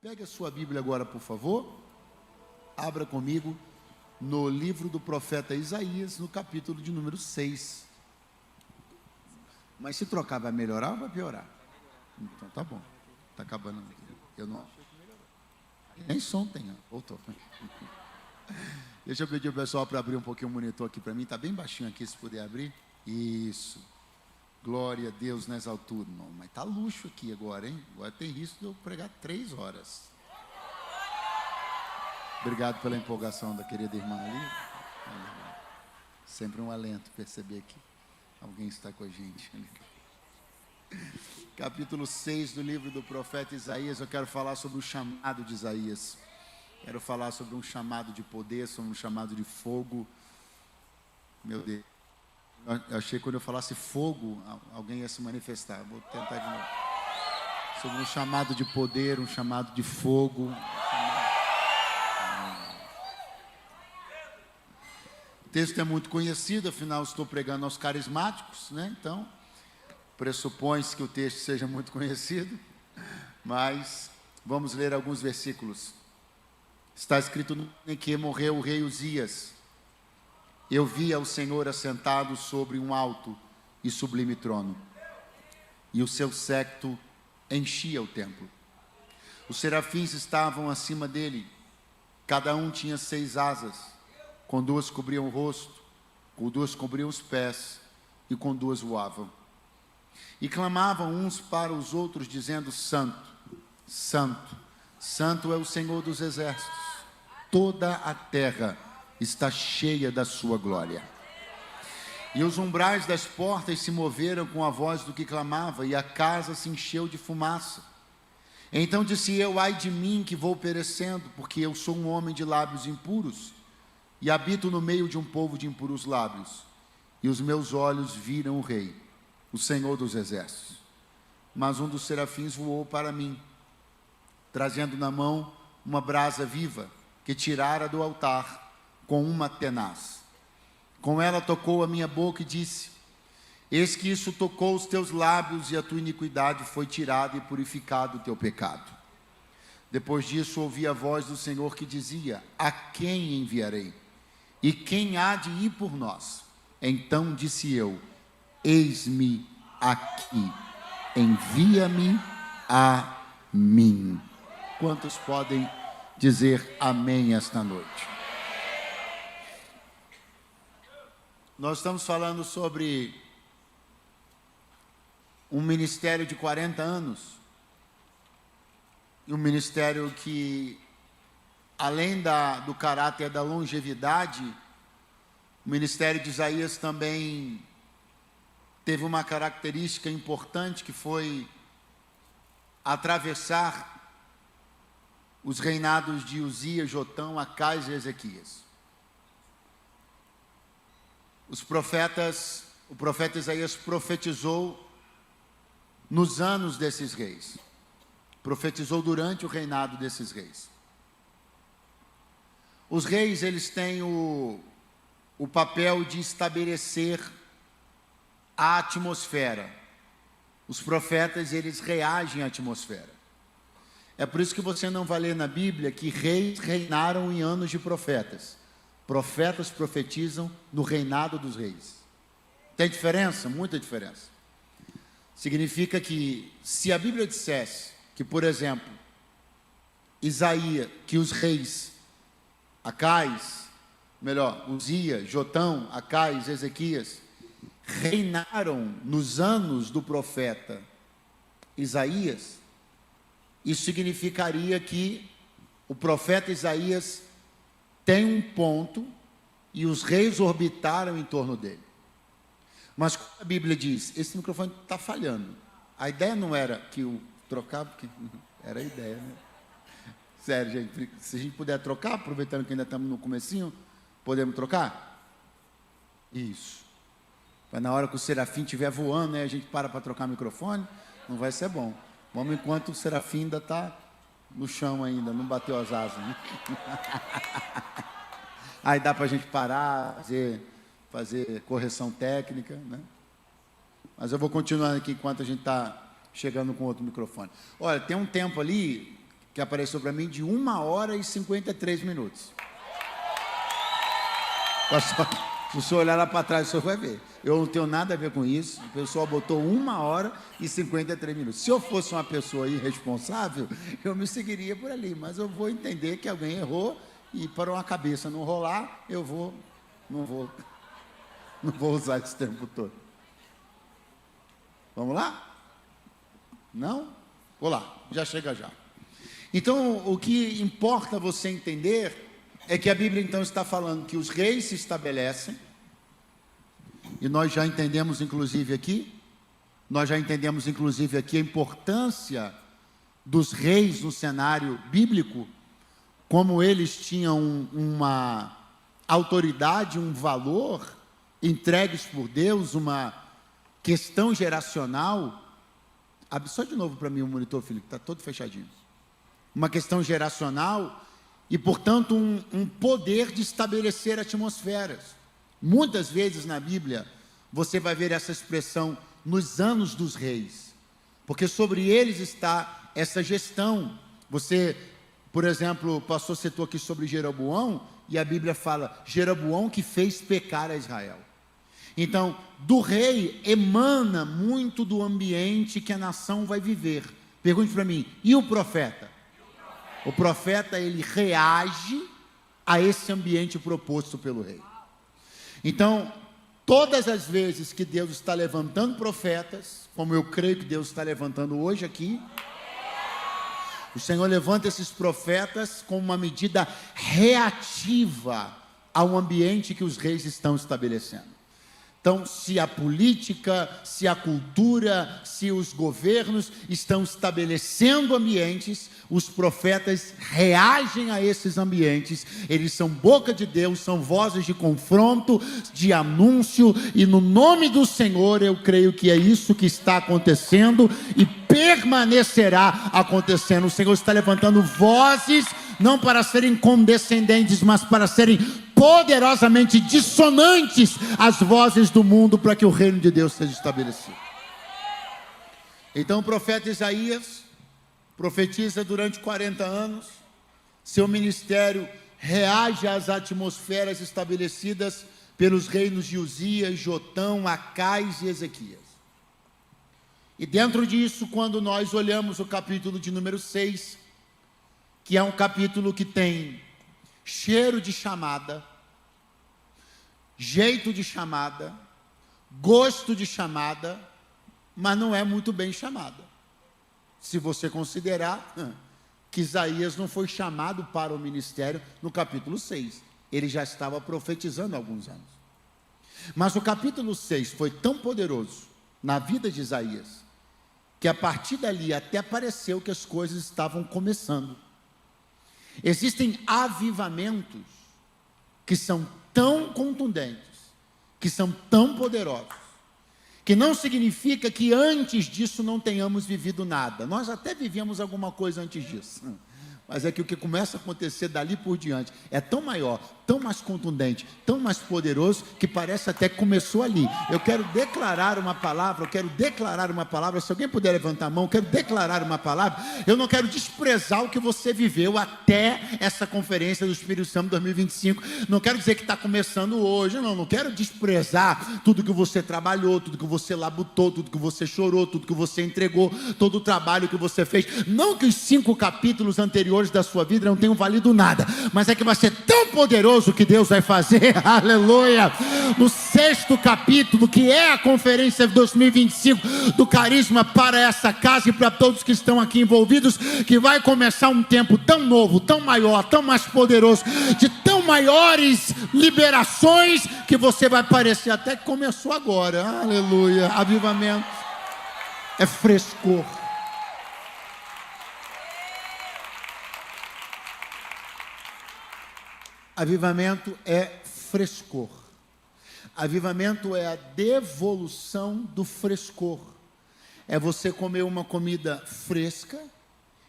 Pegue a sua Bíblia agora, por favor. Abra comigo no livro do profeta Isaías, no capítulo de número 6. Mas se trocar, vai melhorar ou vai piorar? Então tá bom. Está acabando. Eu não... Nem som tem, voltou. Deixa eu pedir o pessoal para abrir um pouquinho o monitor aqui para mim. Está bem baixinho aqui, se puder abrir. Isso. Glória a Deus nas alturas. Não, mas está luxo aqui agora, hein? Agora tem risco de eu pregar 3 horas. Obrigado pela empolgação da querida irmã ali. Sempre um alento perceber que alguém está com a gente. Capítulo 6 do livro do profeta Isaías. Eu quero falar sobre o chamado de Isaías. Quero falar sobre um chamado de poder, sobre um chamado de fogo. Meu Deus. Eu achei que quando eu falasse fogo, alguém ia se manifestar. Vou tentar de novo. Sobre um chamado de poder, um chamado de fogo. O texto é muito conhecido, afinal estou pregando aos carismáticos, né? Então, pressupõe-se que o texto seja muito conhecido. Mas vamos ler alguns versículos. Está escrito em que morreu o rei Uzias. Eu via o Senhor assentado sobre um alto e sublime trono, e o seu séquito enchia o templo. Os serafins estavam acima dele, cada um tinha 6 asas, com 2 cobriam o rosto, com 2 cobriam os pés, e com 2 voavam. E clamavam uns para os outros, dizendo: Santo, Santo, Santo é o Senhor dos exércitos, toda a terra está cheia da sua glória. E os umbrais das portas se moveram com a voz do que clamava, e a casa se encheu de fumaça. Então disse eu: ai de mim que vou perecendo, porque eu sou um homem de lábios impuros, e habito no meio de um povo de impuros lábios. E os meus olhos viram o Rei, o Senhor dos exércitos. Mas um dos serafins voou para mim, trazendo na mão uma brasa viva, que tirara do altar com uma tenaz. Com ela tocou a minha boca e disse: eis que isso tocou os teus lábios, e a tua iniquidade foi tirada e purificado o teu pecado. Depois disso ouvi a voz do Senhor que dizia: a quem enviarei? E quem há de ir por nós? Então disse eu: eis-me aqui, envia-me a mim. Quantos podem dizer amém esta noite? Nós estamos falando sobre um ministério de 40 anos, e um ministério que, além do caráter da longevidade, o ministério de Isaías também teve uma característica importante, que foi atravessar os reinados de Uzias, Jotão, Acais e Ezequias. O profeta Isaías profetizou nos anos desses reis, profetizou durante o reinado desses reis. Os reis, eles têm o papel de estabelecer a atmosfera. Os profetas, eles reagem à atmosfera. É por isso que você não vai ler na Bíblia que reis reinaram em anos de profetas. Profetas profetizam no reinado dos reis. Tem diferença? Muita diferença. Significa que, se a Bíblia dissesse que, por exemplo, Isaías, que os reis Acais, Uzias, Jotão, Acais, Ezequias, reinaram nos anos do profeta Isaías, isso significaria que o profeta Isaías tem um ponto e os reis orbitaram em torno dele. Mas a Bíblia diz: esse microfone está falhando. A ideia não era que o trocar, porque era a ideia, né? Sério, gente, se a gente puder trocar, aproveitando que ainda estamos no comecinho, podemos trocar? Isso. Mas na hora que o serafim estiver voando, né, a gente para trocar o microfone, não vai ser bom. Vamos enquanto o serafim ainda está no chão ainda, não bateu as asas, né? Aí dá para a gente parar, fazer correção técnica, né? Mas eu vou continuar aqui enquanto a gente está chegando com outro microfone. Olha, tem um tempo ali que apareceu para mim de 1 hora e 53 minutos. Se o senhor olhar lá para trás, o senhor vai ver. Eu não tenho nada a ver com isso. O pessoal botou 1 hora e 53 minutos. Se eu fosse uma pessoa irresponsável, eu me seguiria por ali. Mas eu vou entender que alguém errou e para uma cabeça não rolar, eu não vou usar esse tempo todo. Vamos lá? Não? Vou lá, já chega já. Então, o que importa você entender é que a Bíblia então está falando que os reis se estabelecem, e nós já entendemos inclusive aqui a importância dos reis no cenário bíblico, como eles tinham uma autoridade, um valor entregues por Deus, uma questão geracional. Abre só de novo para mim o monitor, Felipe, está todo fechadinho. Uma questão geracional e, portanto, um poder de estabelecer atmosferas. Muitas vezes na Bíblia você vai ver essa expressão nos anos dos reis, porque sobre eles está essa gestão. Você, por exemplo, o pastor citou aqui sobre Jeroboão, e a Bíblia fala, Jeroboão que fez pecar a Israel. Então, do rei emana muito do ambiente que a nação vai viver. Pergunte para mim, e o profeta? O profeta, ele reage a esse ambiente proposto pelo rei. Então, todas as vezes que Deus está levantando profetas, como eu creio que Deus está levantando hoje aqui, o Senhor levanta esses profetas com uma medida reativa ao ambiente que os reis estão estabelecendo. Então, se a política, se a cultura, se os governos estão estabelecendo ambientes, os profetas reagem a esses ambientes. Eles são boca de Deus, são vozes de confronto, de anúncio, e no nome do Senhor eu creio que é isso que está acontecendo e permanecerá acontecendo. O Senhor está levantando vozes, não para serem condescendentes, mas para serem poderosamente dissonantes às vozes do mundo, para que o reino de Deus seja estabelecido. Então o profeta Isaías profetiza durante 40 anos, seu ministério reage às atmosferas estabelecidas pelos reinos de Uzias, Jotão, Acais e Ezequias. E dentro disso, quando nós olhamos o capítulo de número 6, que é um capítulo que tem cheiro de chamada, jeito de chamada, gosto de chamada, mas não é muito bem chamada. Se você considerar que Isaías não foi chamado para o ministério no capítulo 6, ele já estava profetizando há alguns anos. Mas o capítulo 6 foi tão poderoso na vida de Isaías, que a partir dali até pareceu que as coisas estavam começando. Existem avivamentos que são tão contundentes, que são tão poderosos, que não significa que antes disso não tenhamos vivido nada. Nós até vivíamos alguma coisa antes disso, mas é que o que começa a acontecer dali por diante é tão maior, tão mais contundente, tão mais poderoso, que parece até que começou ali. Eu quero declarar uma palavra, se alguém puder levantar a mão, eu quero declarar uma palavra. Eu não quero desprezar o que você viveu até essa conferência do Espírito Santo 2025, não quero dizer que está começando hoje, não quero desprezar tudo que você trabalhou, tudo que você labutou, tudo que você chorou, tudo que você entregou, todo o trabalho que você fez. Não que os 5 capítulos anteriores da sua vida não tenham valido nada, mas é que vai ser tão poderoso que Deus vai fazer, aleluia, no 6º capítulo, que é a conferência 2025 do Carisma, para essa casa e para todos que estão aqui envolvidos, que vai começar um tempo tão novo, tão maior, tão mais poderoso, de tão maiores liberações, que você vai parecer até que começou agora, aleluia. Avivamento é frescor. Avivamento é frescor. Avivamento é a devolução do frescor. É você comer uma comida fresca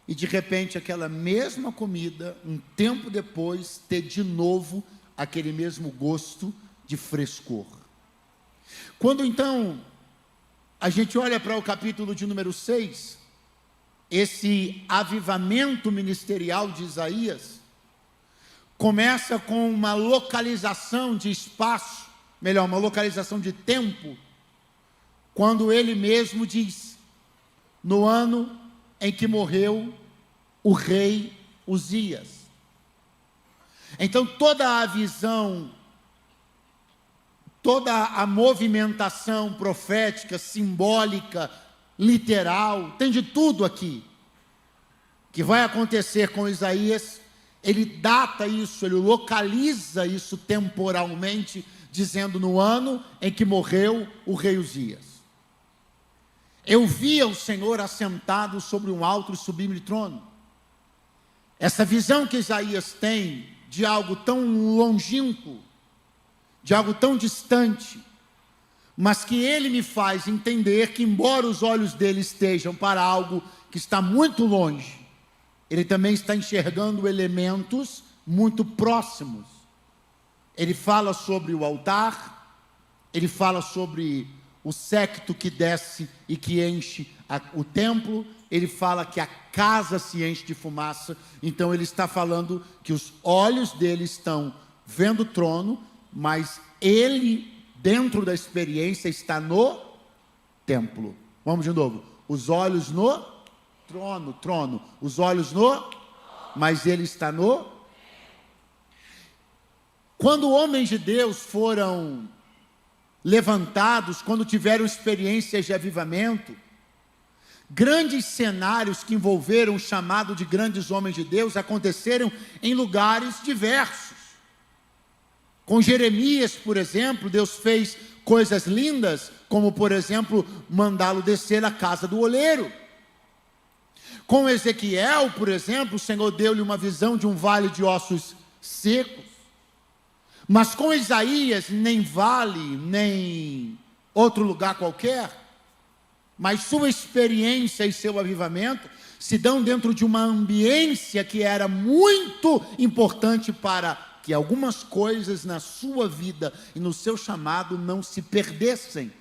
e de repente aquela mesma comida, um tempo depois, ter de novo aquele mesmo gosto de frescor. Quando então a gente olha para o capítulo de número 6, esse avivamento ministerial de Isaías começa com uma localização de espaço, melhor, uma localização de tempo, quando ele mesmo diz: no ano em que morreu o rei Uzias. Então toda a visão, toda a movimentação profética, simbólica, literal, tem de tudo aqui, que vai acontecer com Isaías. Ele data isso, ele localiza isso temporalmente, dizendo: no ano em que morreu o rei Uzias. Eu via o Senhor assentado sobre um alto e sublime trono. Essa visão que Isaías tem de algo tão longínquo, de algo tão distante, mas que ele me faz entender que, embora os olhos dele estejam para algo que está muito longe, ele também está enxergando elementos muito próximos. Ele fala sobre o altar, ele fala sobre o séquito que desce e que enche o templo, ele fala que a casa se enche de fumaça. Então ele está falando que os olhos dele estão vendo o trono, mas ele, dentro da experiência, está no templo. Vamos de novo. Os olhos no trono. Os olhos no, mas ele está no. Quando homens de Deus foram levantados, quando tiveram experiências de avivamento, grandes cenários que envolveram o chamado de grandes homens de Deus aconteceram em lugares diversos. Com Jeremias, por exemplo, Deus fez coisas lindas, como, por exemplo, mandá-lo descer à casa do oleiro. Com Ezequiel, por exemplo, o Senhor deu-lhe uma visão de um vale de ossos secos. Mas com Isaías, nem vale, nem outro lugar qualquer, mas sua experiência e seu avivamento se dão dentro de uma ambiência que era muito importante para que algumas coisas na sua vida e no seu chamado não se perdessem.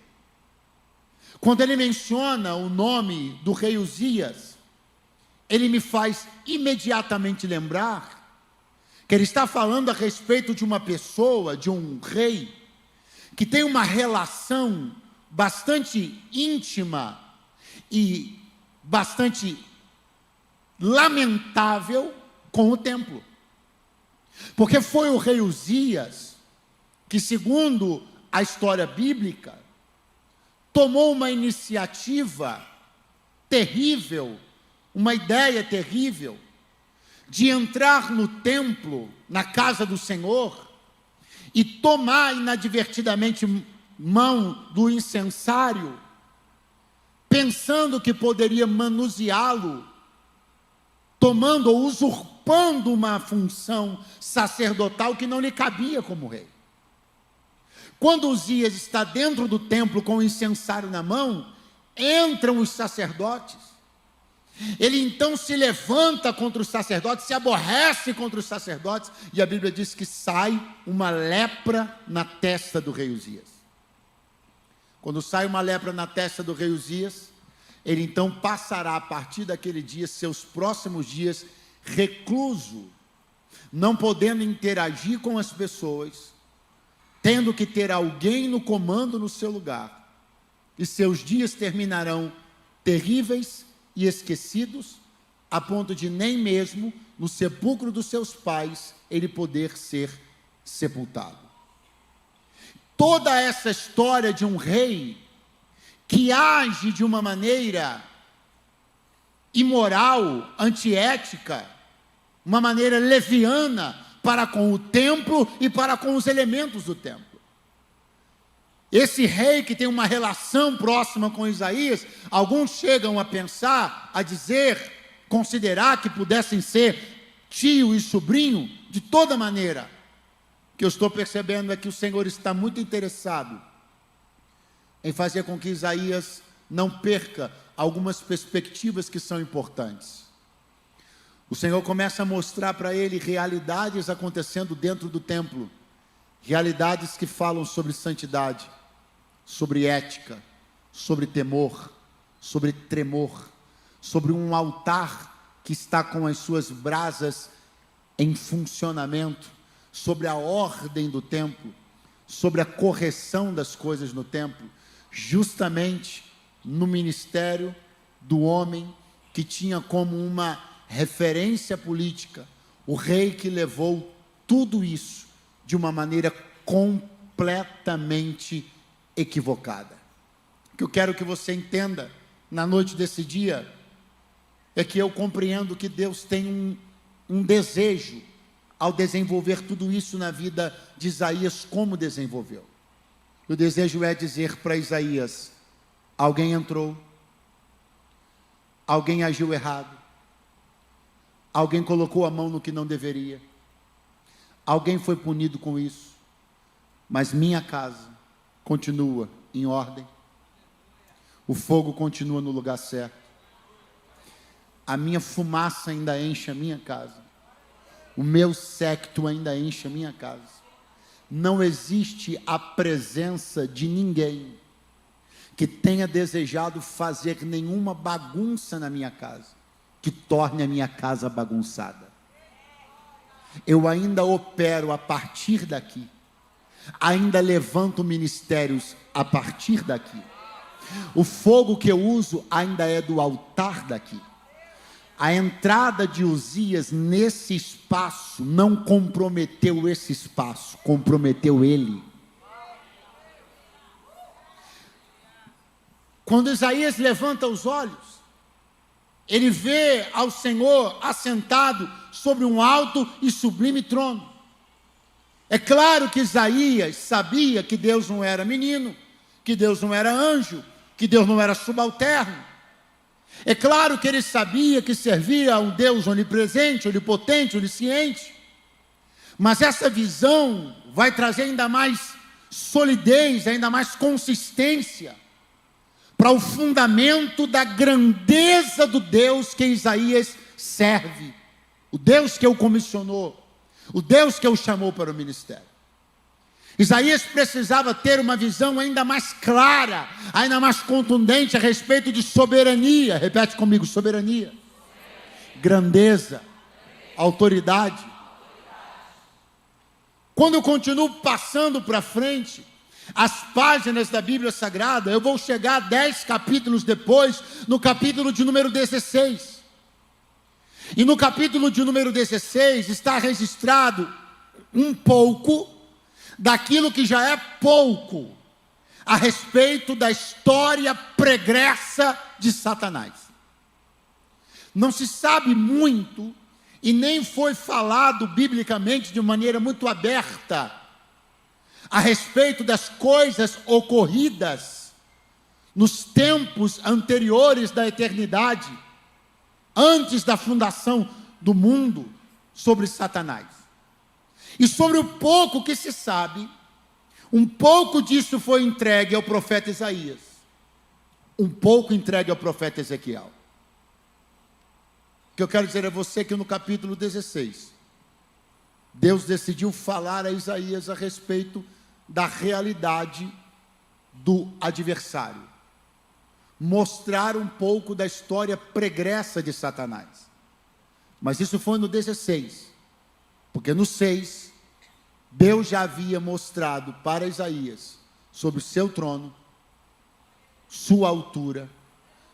Quando ele menciona o nome do rei Uzias, ele me faz imediatamente lembrar que ele está falando a respeito de uma pessoa, de um rei, que tem uma relação bastante íntima e bastante lamentável com o templo. Porque foi o rei Uzias que, segundo a história bíblica, tomou uma iniciativa terrível, uma ideia terrível, de entrar no templo, na casa do Senhor, e tomar inadvertidamente mão do incensário, pensando que poderia manuseá-lo, tomando ou usurpando uma função sacerdotal que não lhe cabia como rei. Quando Uzias está dentro do templo com o incensário na mão, entram os sacerdotes. Ele então se levanta contra os sacerdotes, se aborrece contra os sacerdotes, e a Bíblia diz que sai uma lepra na testa do rei Uzias. Quando sai uma lepra na testa do rei Uzias, ele então passará a partir daquele dia, seus próximos dias, recluso, não podendo interagir com as pessoas, tendo que ter alguém no comando no seu lugar, e seus dias terminarão terríveis e esquecidos, a ponto de nem mesmo no sepulcro dos seus pais ele poder ser sepultado. Toda essa história de um rei que age de uma maneira imoral, antiética, uma maneira leviana para com o templo e para com os elementos do templo. Esse rei que tem uma relação próxima com Isaías, alguns chegam a pensar, a dizer, considerar que pudessem ser tio e sobrinho, de toda maneira. O que eu estou percebendo é que o Senhor está muito interessado em fazer com que Isaías não perca algumas perspectivas que são importantes. O Senhor começa a mostrar para ele realidades acontecendo dentro do templo, realidades que falam sobre santidade, sobre ética, sobre temor, sobre tremor, sobre um altar que está com as suas brasas em funcionamento, sobre a ordem do templo, sobre a correção das coisas no templo, justamente no ministério do homem que tinha como uma referência política o rei que levou tudo isso de uma maneira completamente equivocada. O que eu quero que você entenda na noite desse dia é que eu compreendo que Deus tem um desejo ao desenvolver tudo isso na vida de Isaías, como desenvolveu. O desejo é dizer para Isaías: alguém entrou, alguém agiu errado, alguém colocou a mão no que não deveria, alguém foi punido com isso, mas minha casa continua em ordem, o fogo continua no lugar certo, a minha fumaça ainda enche a minha casa, o meu séquito ainda enche a minha casa. Não existe a presença de ninguém que tenha desejado fazer nenhuma bagunça na minha casa, que torne a minha casa bagunçada. Eu ainda opero a partir daqui, ainda levanto ministérios a partir daqui. O fogo que eu uso ainda é do altar daqui. A entrada de Uzias nesse espaço não comprometeu esse espaço, comprometeu ele. Quando Isaías levanta os olhos, ele vê ao Senhor assentado sobre um alto e sublime trono. É claro que Isaías sabia que Deus não era menino, que Deus não era anjo, que Deus não era subalterno. É claro que ele sabia que servia a um Deus onipresente, onipotente, onisciente. Mas essa visão vai trazer ainda mais solidez, ainda mais consistência para o fundamento da grandeza do Deus que Isaías serve, o Deus que o comissionou, o Deus que o chamou para o ministério. Isaías precisava ter uma visão ainda mais clara, ainda mais contundente a respeito de soberania. Repete comigo: soberania, grandeza, autoridade. Quando eu continuo passando para frente as páginas da Bíblia Sagrada, eu vou chegar 10 capítulos depois, no capítulo de número 16. E no capítulo de número 16 está registrado um pouco daquilo que já é pouco a respeito da história pregressa de Satanás. Não se sabe muito e nem foi falado biblicamente de maneira muito aberta a respeito das coisas ocorridas nos tempos anteriores da eternidade, antes da fundação do mundo, sobre Satanás. E sobre o pouco que se sabe, um pouco disso foi entregue ao profeta Isaías, um pouco entregue ao profeta Ezequiel. O que eu quero dizer a você é que no capítulo 16, Deus decidiu falar a Isaías a respeito da realidade do adversário, mostrar um pouco da história pregressa de Satanás. Mas isso foi no 16, porque no 6, Deus já havia mostrado para Isaías sobre o seu trono, sua altura,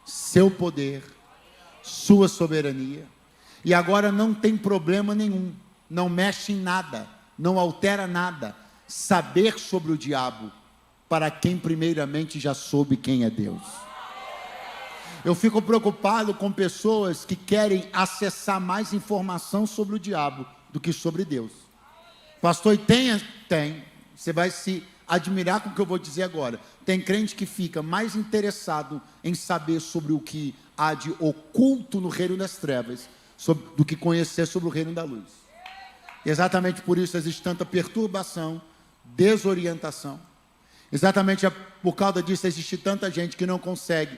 seu poder, sua soberania. E agora não tem problema nenhum, não mexe em nada, não altera nada, saber sobre o diabo, para quem primeiramente já soube quem é Deus. Eu fico preocupado com pessoas que querem acessar mais informação sobre o diabo do que sobre Deus. Pastor, tem. Você vai se admirar com o que eu vou dizer agora. Tem crente que fica mais interessado em saber sobre o que há de oculto no reino das trevas do que conhecer sobre o reino da luz. Exatamente por isso existe tanta perturbação, desorientação. Exatamente por causa disso existe tanta gente que não consegue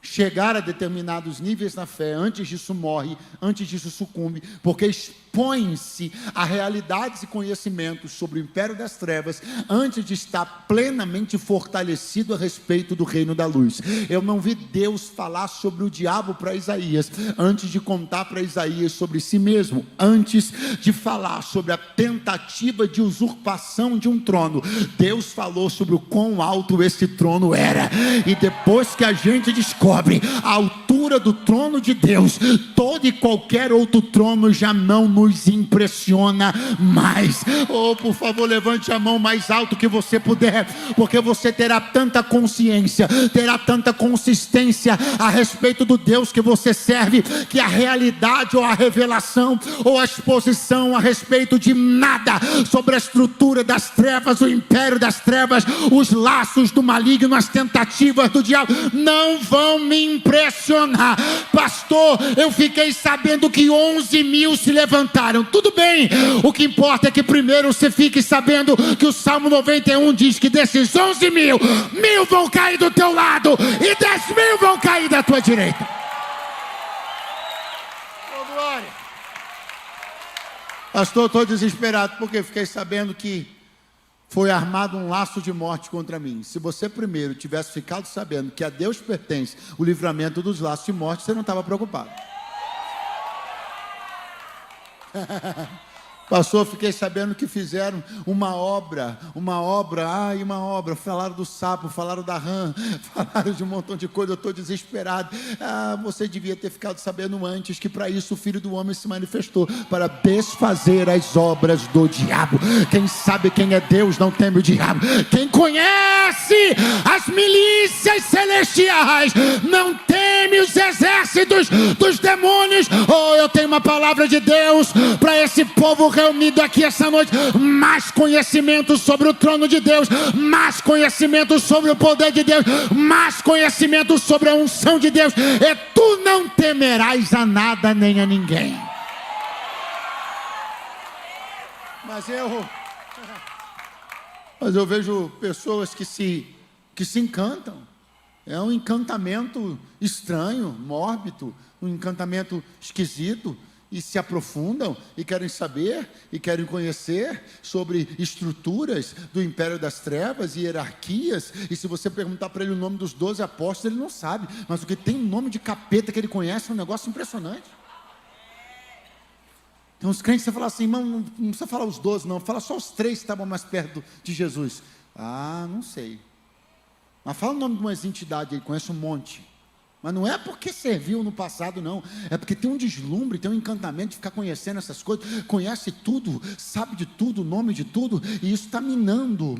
chegar a determinados níveis na fé, antes disso morre, antes disso sucumbe, porque expõe-se a realidades e conhecimentos sobre o império das trevas, antes de estar plenamente fortalecido a respeito do reino da luz. Eu não vi Deus falar sobre o diabo para Isaías, antes de contar para Isaías sobre si mesmo, antes de falar sobre a tentativa de usurpação de um trono. Deus falou sobre o quão alto esse trono era, e depois que a gente descobre a altura do trono de Deus, todo e qualquer outro trono já não nos impressiona mais. Oh, por favor, levante a mão mais alto que você puder, porque você terá tanta consciência, terá tanta consistência a respeito do Deus que você serve, que a realidade ou a revelação ou a exposição a respeito de nada sobre a estrutura das trevas, o império das trevas, os laços do maligno, as tentativas do diabo não vão me impressionar. Pastor, eu fiquei sabendo que 11 mil se levantaram. Tudo bem, o que importa é que primeiro você fique sabendo que o Salmo 91 diz que desses 11 mil, 1000 vão cair do teu lado e 10 mil vão cair da tua direita. Oh, glória. Pastor, eu estou desesperado porque fiquei sabendo que foi armado um laço de morte contra mim. Se você primeiro tivesse ficado sabendo que a Deus pertence o livramento dos laços de morte, você não estava preocupado. Pastor, fiquei sabendo que fizeram uma obra, falaram do sapo, falaram da rã, falaram de um montão de coisa, eu estou desesperado. Você devia ter ficado sabendo antes que para isso o Filho do Homem se manifestou, para desfazer as obras do diabo. Quem sabe quem é Deus não teme o diabo. Quem conhece as milícias celestiais não teme os exércitos dos demônios. Oh, eu tenho uma palavra de Deus para esse povo reunido aqui essa noite: mais conhecimento sobre o trono de Deus, mais conhecimento sobre o poder de Deus, mais conhecimento sobre a unção de Deus, e tu não temerás a nada nem a ninguém. Mas eu vejo pessoas que se encantam. É um encantamento estranho, mórbido, um encantamento esquisito, e se aprofundam e querem saber e querem conhecer sobre estruturas do império das trevas e hierarquias. E se você perguntar para ele o nome dos 12 apóstolos, ele não sabe, mas o que tem nome de capeta que ele conhece é um negócio impressionante. Tem uns crentes que você fala assim: irmão, não precisa falar os 12 não, fala só os 3 que estavam mais perto de Jesus. Não sei, mas fala o nome de umas entidades, ele conhece um monte. Mas não é porque serviu no passado, não. É porque tem um deslumbre, tem um encantamento de ficar conhecendo essas coisas. Conhece tudo, sabe de tudo, o nome de tudo. E isso está minando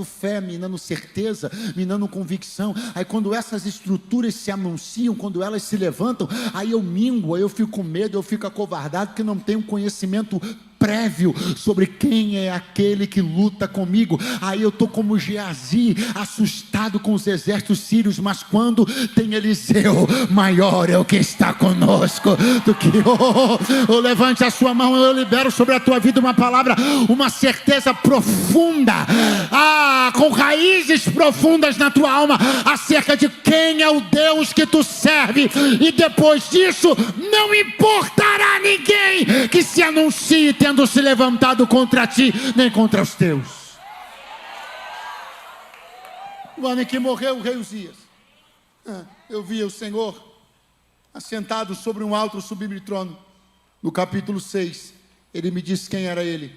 fé, minando certeza, minando convicção. Aí quando essas estruturas se anunciam, quando elas se levantam, aí eu mingo, aí eu fico com medo, eu fico acovardado, porque não tenho conhecimento prévio sobre quem é aquele que luta comigo. Aí eu estou como Geazi, assustado com os exércitos sírios, mas quando tem Eliseu, maior é o que está conosco do que levante a sua mão, eu libero sobre a tua vida uma palavra, uma certeza profunda, com raízes profundas na tua alma, acerca de quem é o Deus que tu serve, e depois disso não importará ninguém que se anuncie tendo se levantado contra ti, nem contra os teus. O ano em que morreu o rei Uzias, eu via o Senhor assentado sobre um alto sublime trono. No capítulo 6, ele me disse quem era ele.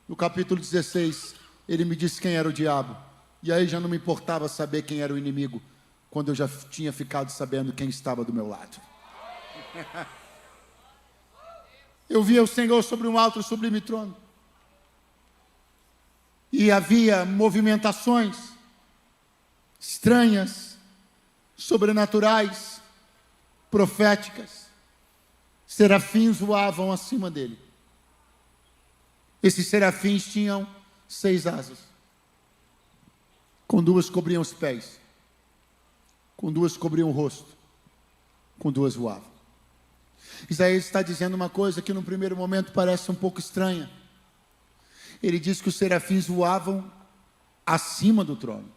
No capítulo 16, ele me disse quem era o diabo. E aí já não me importava saber quem era o inimigo, quando eu já tinha ficado sabendo quem estava do meu lado. Eu via o Senhor sobre um alto e sublime trono. E havia movimentações estranhas, sobrenaturais, proféticas. Serafins voavam acima dele. Esses serafins tinham 6 asas. Com 2 cobriam os pés, com 2 cobriam o rosto, com 2 voavam. Isaías está dizendo uma coisa que no primeiro momento parece um pouco estranha. Ele diz que os serafins voavam acima do trono.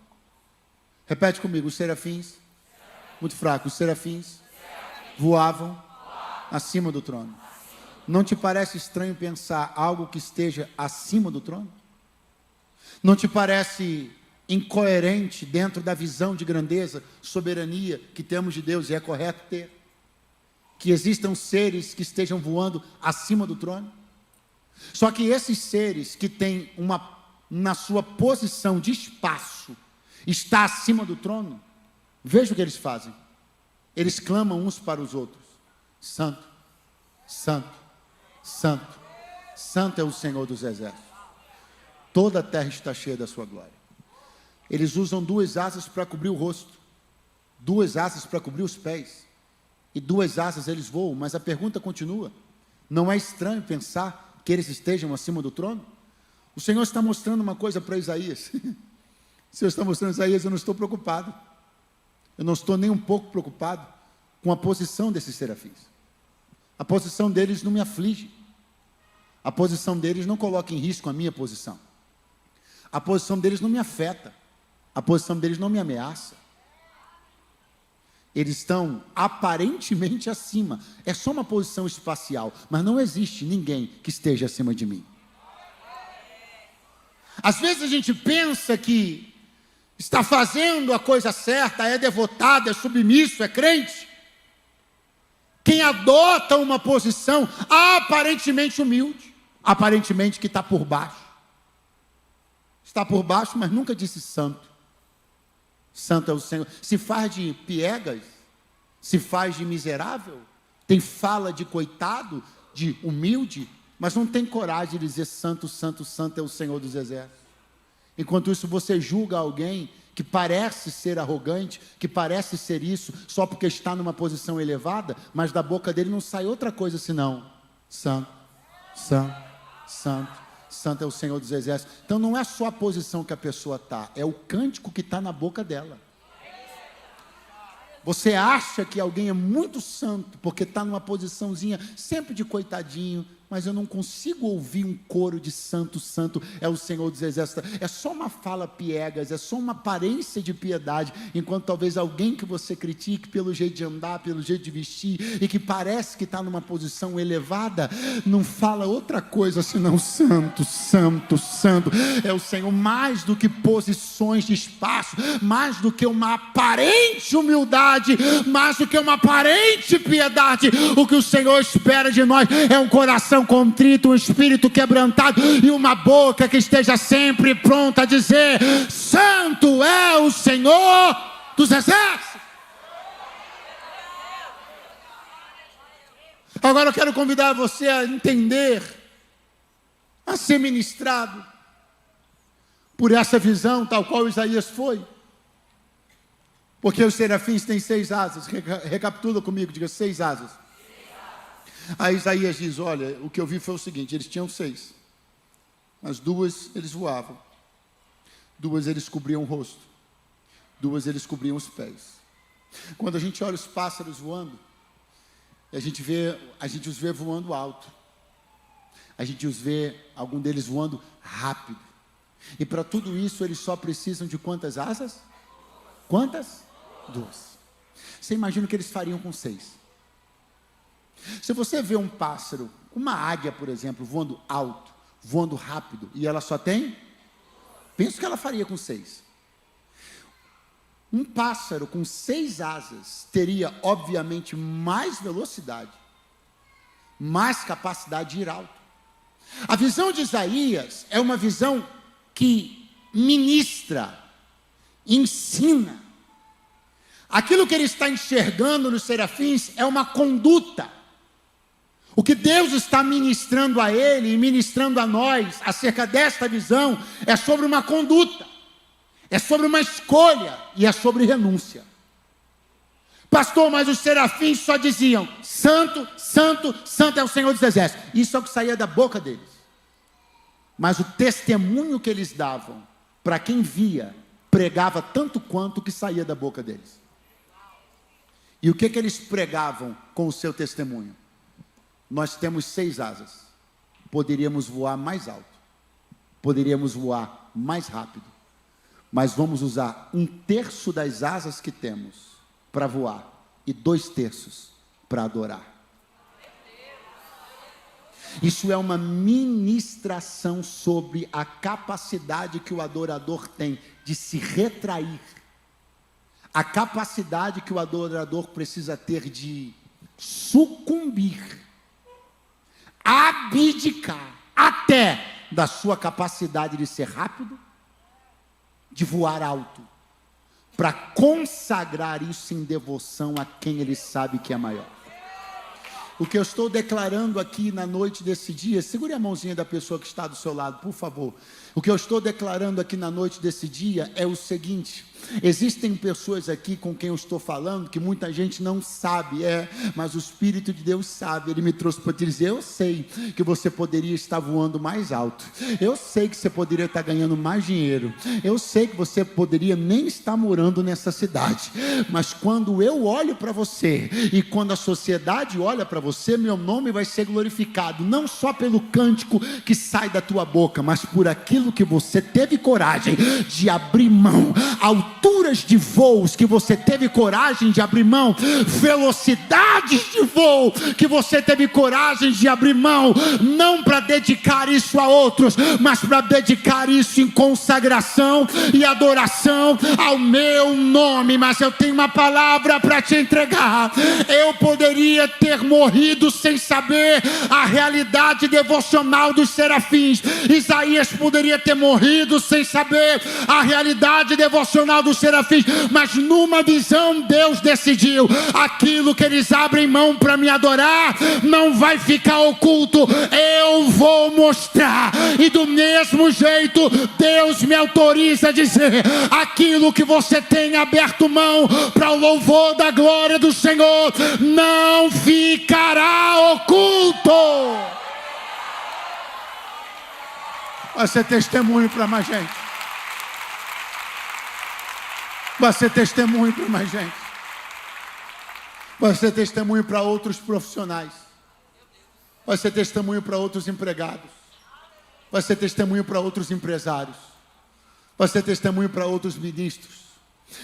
Repete comigo: os serafins Muito fraco. Os serafins voavam acima do trono. Não te parece estranho pensar algo que esteja acima do trono? Não te parece incoerente dentro da visão de grandeza, soberania que temos de Deus, e é correto ter, que existam seres que estejam voando acima do trono? Só que esses seres que têm na sua posição de espaço, está acima do trono, veja o que eles fazem. Eles clamam uns para os outros: Santo, Santo, Santo, Santo é o Senhor dos exércitos. Toda a terra está cheia da sua glória. Eles usam 2 asas para cobrir o rosto, 2 asas para cobrir os pés, e 2 asas eles voam. Mas a pergunta continua: não é estranho pensar que eles estejam acima do trono? O Senhor está mostrando uma coisa para Isaías. O Senhor está mostrando a Isaías: eu não estou preocupado, eu não estou nem um pouco preocupado com a posição desses serafins. A posição deles não me aflige, a posição deles não coloca em risco a minha posição, a posição deles não me afeta, a posição deles não me ameaça. Eles estão aparentemente acima, é só uma posição espacial, mas não existe ninguém que esteja acima de mim. Às vezes a gente pensa que está fazendo a coisa certa, é devotado, é submisso, é crente. Quem adota uma posição aparentemente humilde, aparentemente que está por baixo. Está por baixo, mas nunca disse santo. Santo é o Senhor. Se faz de piegas, se faz de miserável, tem fala de coitado, de humilde, mas não tem coragem de dizer santo, santo, santo é o Senhor dos exércitos. Enquanto isso, você julga alguém que parece ser arrogante, que parece ser isso, só porque está numa posição elevada, mas da boca dele não sai outra coisa senão santo, santo, santo, santo é o Senhor dos exércitos. Então não é só a posição que a pessoa está, é o cântico que está na boca dela. Você acha que alguém é muito santo, porque está numa posiçãozinha sempre de coitadinho, mas eu não consigo ouvir um coro de santo, santo é o Senhor dos exércitos. É só uma fala piegas, é só uma aparência de piedade, enquanto talvez alguém que você critique pelo jeito de andar, pelo jeito de vestir, e que parece que está numa posição elevada, não fala outra coisa senão santo, santo, santo é o Senhor. Mais do que posições de espaço, mais do que uma aparente humildade, mais do que uma aparente piedade, o que o Senhor espera de nós é um coração contrito, um espírito quebrantado e uma boca que esteja sempre pronta a dizer: santo é o Senhor dos exércitos. Agora eu quero convidar você a entender, a ser ministrado por essa visão tal qual Isaías foi. Porque os serafins têm 6 asas. Recapitula comigo, diga 6 asas. Aí Isaías diz: olha, o que eu vi foi o seguinte, eles tinham 6, mas 2 eles voavam, 2 eles cobriam o rosto, 2 eles cobriam os pés. Quando a gente olha os pássaros voando, a gente os vê voando alto, a gente os vê, algum deles voando rápido, e para tudo isso eles só precisam de quantas asas? Quantas? 2. Você imagina o que eles fariam com 6? Se você vê um pássaro, uma águia, por exemplo, voando alto, voando rápido, e ela só tem, pensa o que ela faria com 6. Um pássaro com 6 asas teria, obviamente, mais velocidade, mais capacidade de ir alto. A visão de Isaías é uma visão que ministra, ensina. Aquilo que ele está enxergando nos serafins é uma conduta. O que Deus está ministrando a ele e ministrando a nós acerca desta visão é sobre uma conduta, é sobre uma escolha e é sobre renúncia. Pastor, mas os serafins só diziam: santo, santo, santo é o Senhor dos exércitos. Isso é o que saía da boca deles. Mas o testemunho que eles davam, para quem via, pregava tanto quanto o que saía da boca deles. E o que eles pregavam com o seu testemunho? Nós temos 6 asas, poderíamos voar mais alto, poderíamos voar mais rápido, mas vamos usar 1/3 das asas que temos para voar e 2/3 para adorar. Isso é uma ministração sobre a capacidade que o adorador tem de se retrair, a capacidade que o adorador precisa ter de sucumbir, abdicar até da sua capacidade de ser rápido, de voar alto, para consagrar isso em devoção a quem ele sabe que é maior. O que eu estou declarando aqui na noite desse dia, segure a mãozinha da pessoa que está do seu lado, por favor. O que eu estou declarando aqui na noite desse dia é o seguinte: existem pessoas aqui com quem eu estou falando que muita gente não sabe, mas o Espírito de Deus sabe. Ele me trouxe para te dizer: eu sei que você poderia estar voando mais alto, eu sei que você poderia estar ganhando mais dinheiro, eu sei que você poderia nem estar morando nessa cidade, mas quando eu olho para você e quando a sociedade olha para você, meu nome vai ser glorificado, não só pelo cântico que sai da tua boca, mas por aquilo que você teve coragem de abrir mão, alturas de voos que você teve coragem de abrir mão, velocidades de voo que você teve coragem de abrir mão, não para dedicar isso a outros, mas para dedicar isso em consagração e adoração ao meu nome. Mas eu tenho uma palavra para te entregar: eu poderia ter morrido sem saber a realidade devocional dos serafins. Isaías poderia ter morrido sem saber a realidade devocional dos serafins, mas numa visão Deus decidiu: aquilo que eles abrem mão para me adorar não vai ficar oculto, eu vou mostrar. E do mesmo jeito Deus me autoriza a dizer: aquilo que você tem aberto mão para o louvor da glória do Senhor não ficará oculto. Vai ser testemunho para mais gente. Vai ser testemunho para mais gente. Vai ser testemunho para outros profissionais. Vai ser testemunho para outros empregados. Vai ser testemunho para outros empresários. Vai ser testemunho para outros ministros.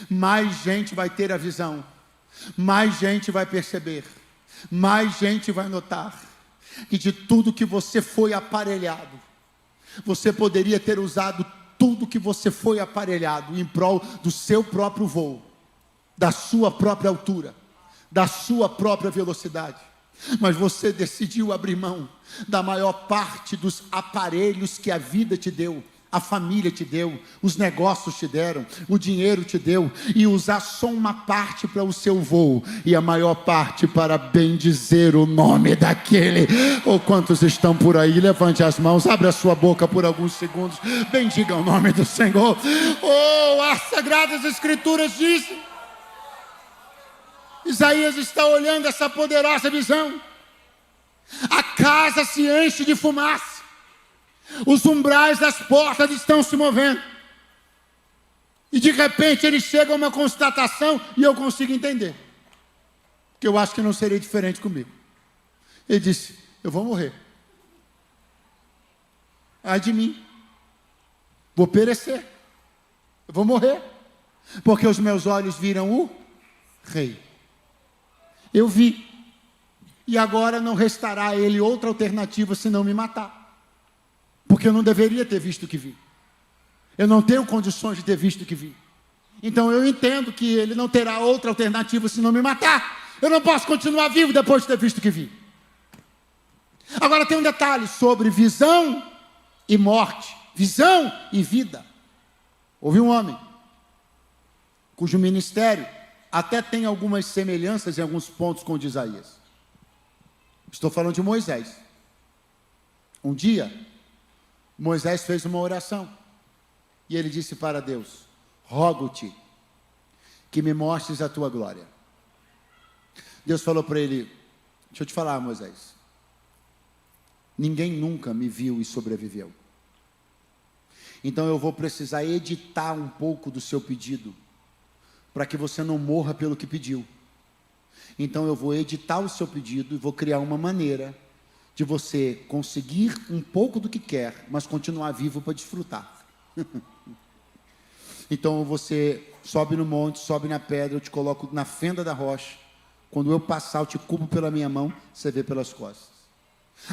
Mais gente vai ter a visão. Mais gente vai perceber. Mais gente vai notar que de tudo que você foi aparelhado, você poderia ter usado tudo que você foi aparelhado em prol do seu próprio voo, da sua própria altura, da sua própria velocidade. Mas você decidiu abrir mão da maior parte dos aparelhos que a vida te deu, a família te deu, os negócios te deram, o dinheiro te deu, e usar só uma parte para o seu voo e a maior parte para bendizer o nome daquele. Ou quantos estão por aí? Levante as mãos, abre a sua boca por alguns segundos, bendiga o nome do Senhor. Oh, as Sagradas Escrituras dizem, Isaías está olhando essa poderosa visão: a casa se enche de fumaça, os umbrais das portas estão se movendo. E de repente ele chega a uma constatação, e eu consigo entender, que eu acho que não seria diferente comigo. Ele disse: eu vou morrer. Ai de mim, vou perecer, eu vou morrer, porque os meus olhos viram o Rei. Eu vi, e agora não restará a ele outra alternativa senão me matar, porque eu não deveria ter visto o que vi. Eu não tenho condições de ter visto o que vi. Então eu entendo que ele não terá outra alternativa senão me matar. Eu não posso continuar vivo depois de ter visto o que vi. Agora tem um detalhe sobre visão e morte, visão e vida. Houve um homem cujo ministério até tem algumas semelhanças em alguns pontos com o de Isaías. Estou falando de Moisés. Um dia, Moisés fez uma oração e ele disse para Deus: rogo-te que me mostres a tua glória. Deus falou para ele: deixa eu te falar, Moisés, ninguém nunca me viu e sobreviveu. Então eu vou precisar editar um pouco do seu pedido, para que você não morra pelo que pediu. Então eu vou editar o seu pedido e vou criar uma maneira de você conseguir um pouco do que quer, mas continuar vivo para desfrutar. Então você sobe no monte, sobe na pedra, eu te coloco na fenda da rocha. Quando eu passar, eu te cubro pela minha mão, você vê pelas costas.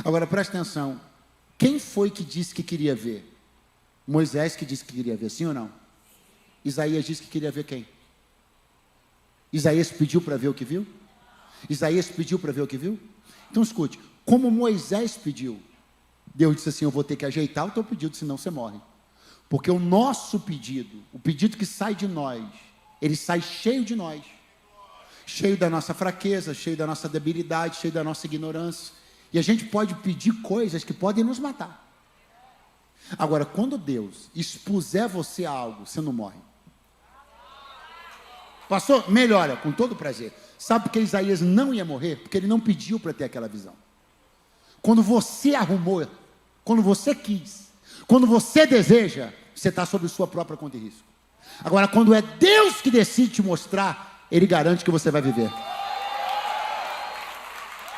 Agora presta atenção, quem foi que disse que queria ver? Moisés que disse que queria ver, sim ou não? Isaías disse que queria ver quem? Isaías pediu para ver o que viu? Isaías pediu para ver o que viu? Então escute, como Moisés pediu, Deus disse assim, eu vou ter que ajeitar o teu pedido, senão você morre. Porque o nosso pedido, o pedido que sai de nós, ele sai cheio de nós. Cheio da nossa fraqueza, cheio da nossa debilidade, cheio da nossa ignorância. E a gente pode pedir coisas que podem nos matar. Agora, quando Deus expuser você a algo, você não morre. Pastor, melhora, com todo prazer. Sabe por que Isaías não ia morrer? Porque ele não pediu para ter aquela visão. Quando você arrumou, quando você quis, quando você deseja, você está sob sua própria conta e risco. Agora, quando é Deus que decide te mostrar, Ele garante que você vai viver.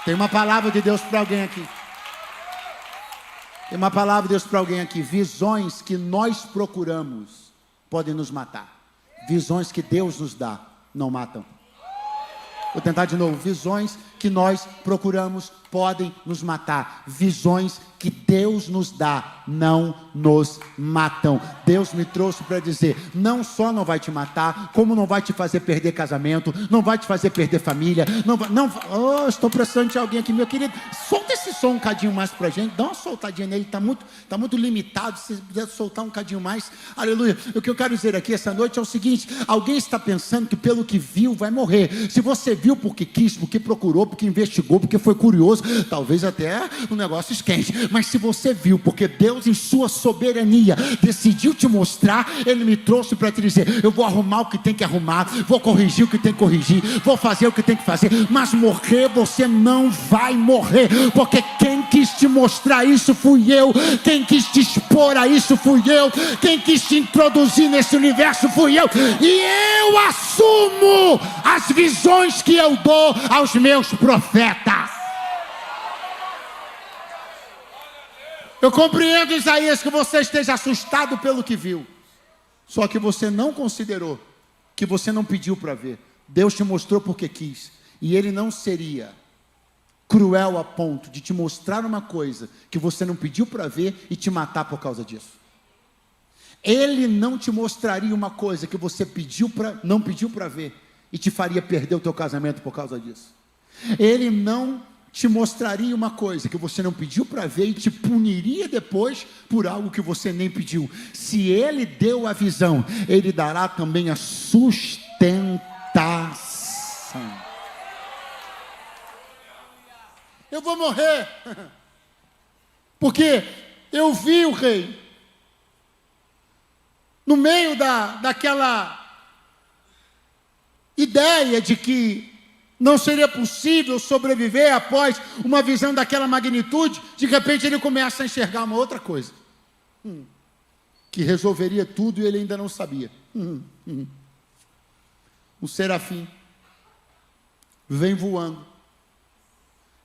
Tem uma palavra de Deus para alguém aqui. Tem uma palavra de Deus para alguém aqui. Visões que nós procuramos podem nos matar. Visões que Deus nos dá não matam. Vou tentar de novo. Visões que nós procuramos podem nos matar. Visões que Deus nos dá não nos matam. Deus me trouxe para dizer, não só não vai te matar, como não vai te fazer perder casamento, não vai te fazer perder família, estou precisando de alguém aqui, meu querido, solta esse som um cadinho mais para a gente, dá uma soltadinha nele, está muito limitado, se puder soltar um cadinho mais, aleluia. O que eu quero dizer aqui essa noite é o seguinte, alguém está pensando que pelo que viu vai morrer. Se você viu porque quis, porque procurou, porque investigou, porque foi curioso, talvez até o negócio esquente. Mas se você viu, porque Deus em sua soberania decidiu te mostrar, Ele me trouxe para te dizer, eu vou arrumar o que tem que arrumar, vou corrigir o que tem que corrigir, vou fazer o que tem que fazer, mas morrer você não vai morrer, porque quem quis te mostrar isso fui eu, quem quis te expor a isso fui eu, quem quis te introduzir nesse universo fui eu, e eu assumo as visões que eu dou aos meus profetas. Eu compreendo, Isaías, que você esteja assustado pelo que viu. Só que você não considerou, que você não pediu para ver. Deus te mostrou porque quis. E Ele não seria cruel a ponto de te mostrar uma coisa que você não pediu para ver e te matar por causa disso. Ele não te mostraria uma coisa que você não pediu para ver e te faria perder o teu casamento por causa disso. Ele não te mostraria uma coisa que você não pediu para ver e te puniria depois por algo que você nem pediu. Se Ele deu a visão, Ele dará também a sustentação. Eu vou morrer, porque eu vi o rei, no meio daquela ideia de que não seria possível sobreviver após uma visão daquela magnitude, de repente ele começa a enxergar uma outra coisa, que resolveria tudo e ele ainda não sabia. Um serafim vem voando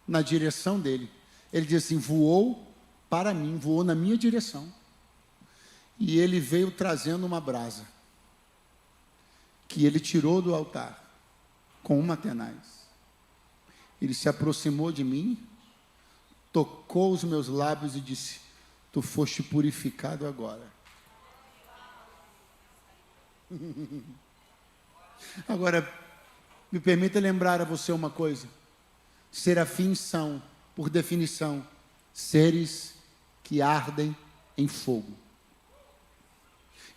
na direção dele. Ele diz assim, voou para mim, voou na minha direção. E ele veio trazendo uma brasa, que ele tirou do altar, com uma tenaz. Ele se aproximou de mim, tocou os meus lábios e disse, tu foste purificado agora. Agora, me permita lembrar a você uma coisa. Serafins são, por definição, seres que ardem em fogo.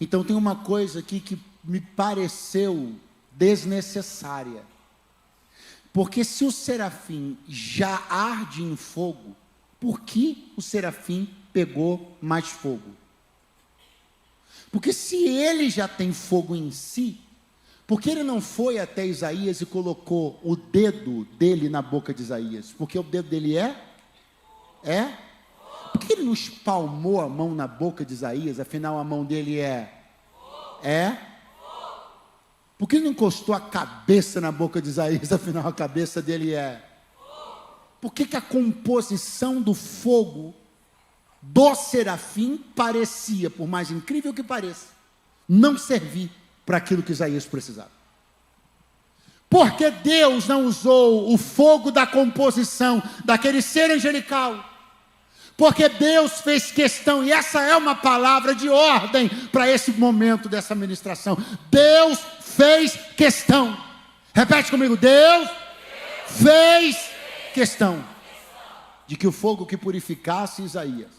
Então tem uma coisa aqui que me pareceu desnecessária. Porque se o serafim já arde em fogo, por que o serafim pegou mais fogo? Porque se ele já tem fogo em si, por que ele não foi até Isaías e colocou o dedo dele na boca de Isaías? Porque o dedo dele é? Por que ele não espalmou a mão na boca de Isaías? Afinal a mão dele é? Por que ele não encostou a cabeça na boca de Isaías? Afinal a cabeça dele é? Por que a composição do fogo do serafim parecia, por mais incrível que pareça, não servir para aquilo que Isaías precisava. Porque Deus não usou o fogo da composição daquele ser angelical. Porque Deus fez questão, e essa é uma palavra de ordem para esse momento dessa ministração. Deus fez questão. Repete comigo: Deus fez questão de que o fogo que purificasse Isaías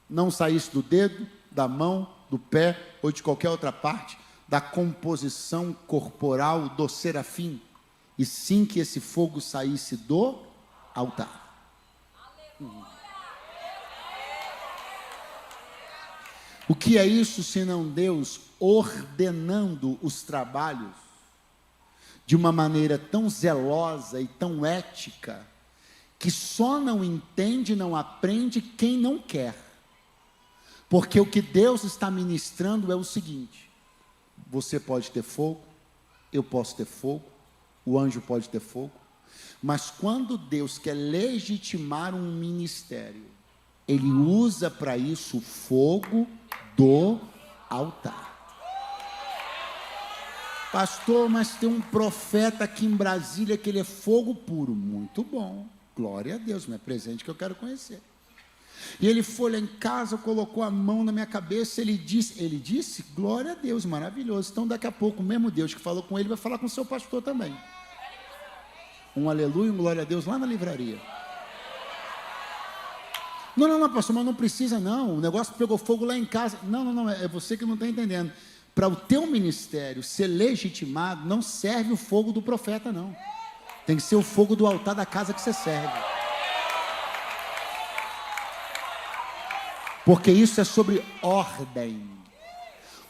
não saísse do dedo, da mão, do pé ou de qualquer outra parte da composição corporal do serafim, e sim que esse fogo saísse do altar. O que é isso senão Deus ordenando os trabalhos de uma maneira tão zelosa e tão ética, que só não entende, não aprende quem não quer. Porque o que Deus está ministrando é o seguinte: você pode ter fogo, eu posso ter fogo, o anjo pode ter fogo, mas quando Deus quer legitimar um ministério, Ele usa para isso o fogo do altar. Pastor, mas tem um profeta aqui em Brasília que ele é fogo puro. Muito bom, glória a Deus, não é presente que eu quero conhecer. E ele foi lá em casa, colocou a mão na minha cabeça, ele disse, glória a Deus, maravilhoso. Então daqui a pouco o mesmo Deus que falou com ele vai falar com o seu pastor também. Um aleluia, um glória a Deus lá na livraria. Não, pastor, mas não precisa não, o negócio pegou fogo lá em casa. Não, é você que não está entendendo. Para o teu ministério ser legitimado, não serve o fogo do profeta não. Tem que ser o fogo do altar da casa que você serve. Porque isso é sobre ordem.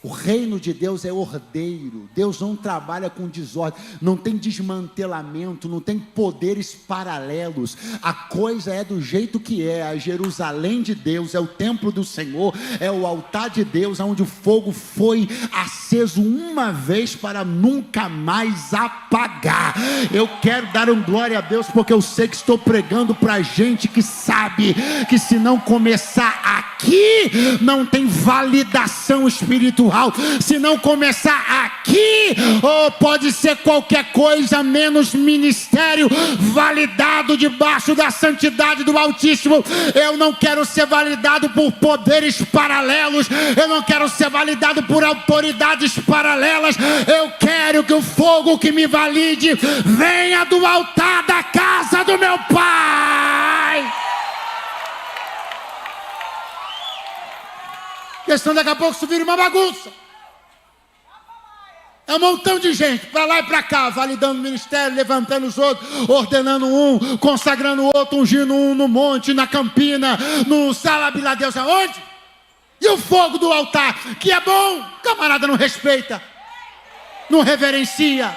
O reino de Deus é ordeiro. Deus não trabalha com desordem, não tem desmantelamento, não tem poderes paralelos. A coisa é do jeito que é. A Jerusalém de Deus é o templo do Senhor, é o altar de Deus, onde o fogo foi aceso uma vez para nunca mais apagar. Eu quero dar um glória a Deus, porque eu sei que estou pregando para gente que sabe que se não começar aqui, não tem validação espiritual. Se não começar aqui, pode ser qualquer coisa menos ministério validado debaixo da santidade do Altíssimo. Eu não quero ser validado por poderes paralelos, eu não quero ser validado por autoridades paralelas. Eu quero que o fogo que me valide venha do altar da casa do meu Pai. Questão daqui a pouco isso vira uma bagunça. É um montão de gente, para lá e para cá, validando o ministério, levantando os outros, ordenando um, consagrando o outro, ungindo um no monte, na campina, no salabilá Deus aonde? E o fogo do altar, que é bom, camarada não respeita, não reverencia.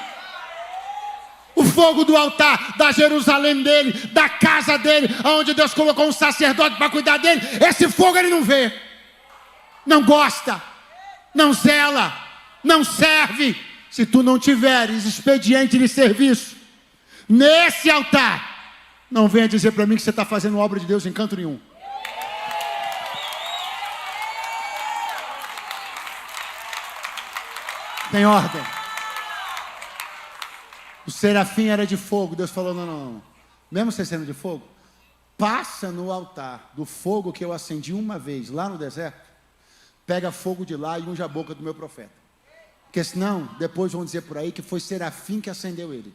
O fogo do altar, da Jerusalém dele, da casa dele, onde Deus colocou um sacerdote para cuidar dele, esse fogo ele não vê. Não gosta, não zela, não serve. Se tu não tiveres expediente de serviço nesse altar, não venha dizer para mim que você está fazendo obra de Deus em canto nenhum. Tem ordem. O serafim era de fogo. Deus falou, não. Mesmo você sendo de fogo, passa no altar do fogo que eu acendi uma vez lá no deserto, pega fogo de lá e unge a boca do meu profeta. Porque senão, depois vão dizer por aí que foi serafim que acendeu ele.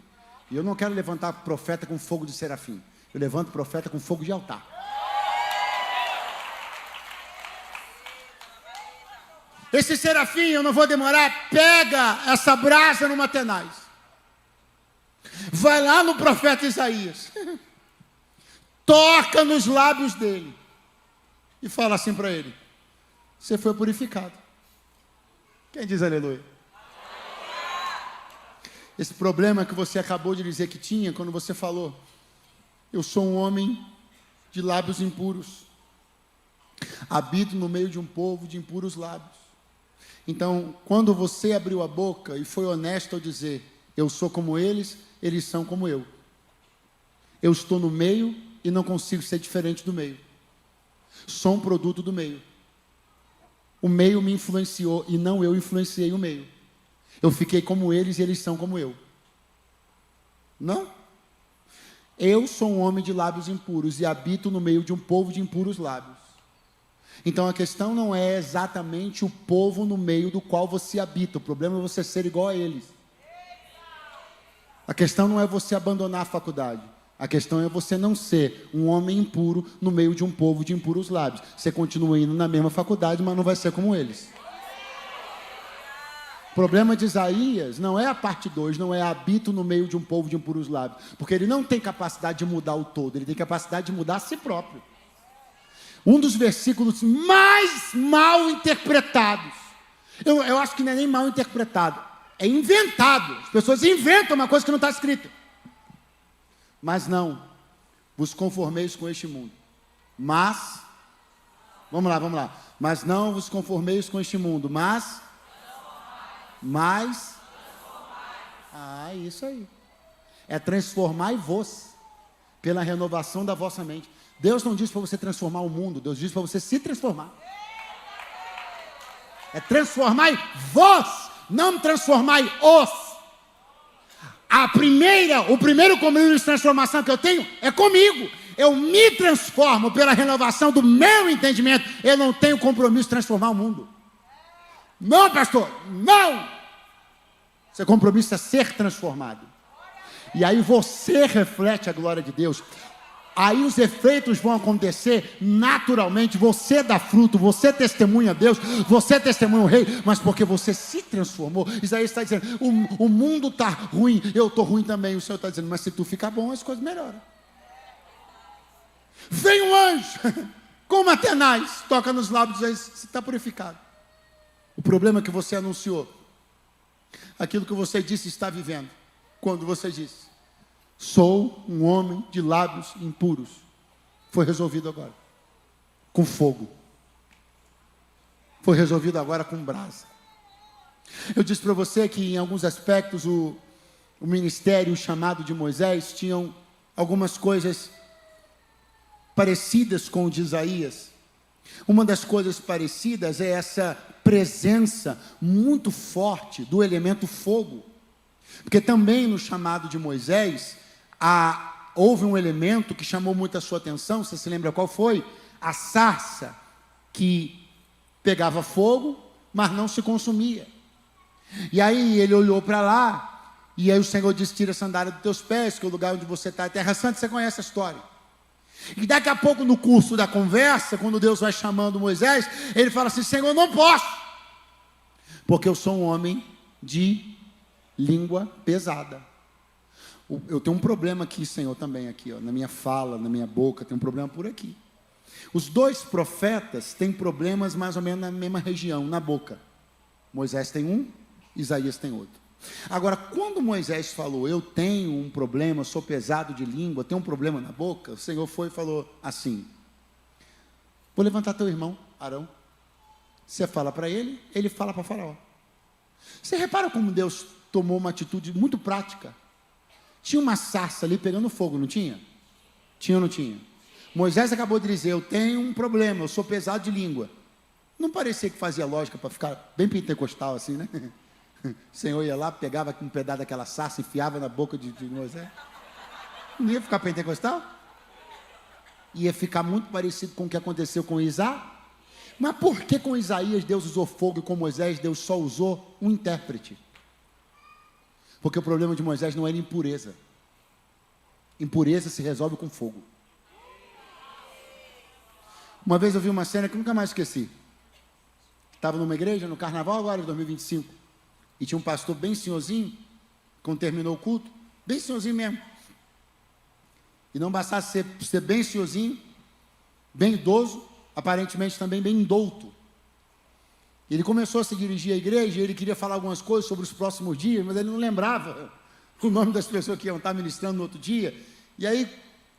E eu não quero levantar profeta com fogo de serafim. Eu levanto profeta com fogo de altar. Esse serafim, eu não vou demorar, pega essa brasa numa tenaz. Vai lá no profeta Isaías. Toca nos lábios dele. E fala assim para ele: você foi purificado. Quem diz aleluia? Esse problema que você acabou de dizer que tinha, quando você falou, eu sou um homem de lábios impuros, habito no meio de um povo de impuros lábios. Então, quando você abriu a boca e foi honesto ao dizer, eu sou como eles são como eu. Eu estou no meio e não consigo ser diferente do meio. Sou um produto do meio. O meio me influenciou e não eu influenciei o meio. Eu fiquei como eles e eles são como eu. Não? Eu sou um homem de lábios impuros e habito no meio de um povo de impuros lábios. Então a questão não é exatamente o povo no meio do qual você habita. O problema é você ser igual a eles. A questão não é você abandonar a faculdade. A questão é você não ser um homem impuro no meio de um povo de impuros lábios. Você continua indo na mesma faculdade, mas não vai ser como eles. O problema de Isaías não é a parte 2, não é habito no meio de um povo de impuros lábios. Porque ele não tem capacidade de mudar o todo, ele tem capacidade de mudar a si próprio. Um dos versículos mais mal interpretados. Eu acho que não é nem mal interpretado, é inventado. As pessoas inventam uma coisa que não está escrita. Mas não vos conformeis com este mundo. Mas, vamos lá. Mas não vos conformeis com este mundo, mas, isso aí. É transformai-vos pela renovação da vossa mente. Deus não diz para você transformar o mundo, Deus diz para você se transformar. É transformai-vos, não transformai-os. O primeiro compromisso de transformação que eu tenho é comigo. Eu me transformo pela renovação do meu entendimento. Eu não tenho compromisso de transformar o mundo. Não, pastor, não. Seu compromisso é ser transformado. E aí você reflete a glória de Deus. Aí os efeitos vão acontecer naturalmente. Você dá fruto, você testemunha Deus, você testemunha o Rei, mas porque você se transformou. Isaías está dizendo, o mundo está ruim, eu estou ruim também. O Senhor está dizendo, mas se tu ficar bom, as coisas melhoram. Vem um anjo, como Atenais, toca nos lábios e diz, você está purificado. O problema é que você anunciou aquilo que você disse está vivendo. Quando você disse, sou um homem de lábios impuros. Foi resolvido agora com fogo. Foi resolvido agora com brasa. Eu disse para você que em alguns aspectos o ministério, o chamado de Moisés, tinham algumas coisas parecidas com o de Isaías. Uma das coisas parecidas é essa presença muito forte do elemento fogo. Porque também no chamado de Moisés, houve um elemento que chamou muito a sua atenção. Você se lembra qual foi? A sarça que pegava fogo, mas não se consumia. E aí ele olhou para lá, e aí o Senhor disse, tira a sandália dos teus pés, que o lugar onde você está é terra santa. Você conhece a história. E daqui a pouco, no curso da conversa, quando Deus vai chamando Moisés, ele fala assim, Senhor, não posso, porque eu sou um homem de língua pesada. Eu tenho um problema aqui, Senhor, também aqui, ó, na minha fala, na minha boca, tem um problema por aqui. Os dois profetas têm problemas mais ou menos na mesma região, na boca. Moisés tem um, Isaías tem outro. Agora, quando Moisés falou, eu tenho um problema, sou pesado de língua, tenho um problema na boca, o Senhor foi e falou assim, vou levantar teu irmão, Arão. Você fala para ele, ele fala para Faraó. Você repara como Deus tomou uma atitude muito prática? Tinha uma sarça ali pegando fogo, não tinha? Tinha ou não tinha? Moisés acabou de dizer, eu tenho um problema, eu sou pesado de língua. Não parecia que fazia lógica para ficar bem pentecostal assim, né? O Senhor ia lá, pegava um pedaço daquela sarça, enfiava na boca de Moisés. Não ia ficar pentecostal? Ia ficar muito parecido com o que aconteceu com Isaías. Mas por que com Isaías Deus usou fogo e com Moisés Deus só usou um intérprete? Porque o problema de Moisés não era impureza. Impureza se resolve com fogo. Uma vez eu vi uma cena que nunca mais esqueci. Estava numa igreja, no carnaval agora de 2025. E tinha um pastor bem senhorzinho, quando terminou o culto, bem senhorzinho mesmo. E não bastasse ser bem senhorzinho, bem idoso, aparentemente também bem indouto. Ele começou a se dirigir à igreja, ele queria falar algumas coisas sobre os próximos dias, mas ele não lembrava o nome das pessoas que iam estar ministrando no outro dia. E aí,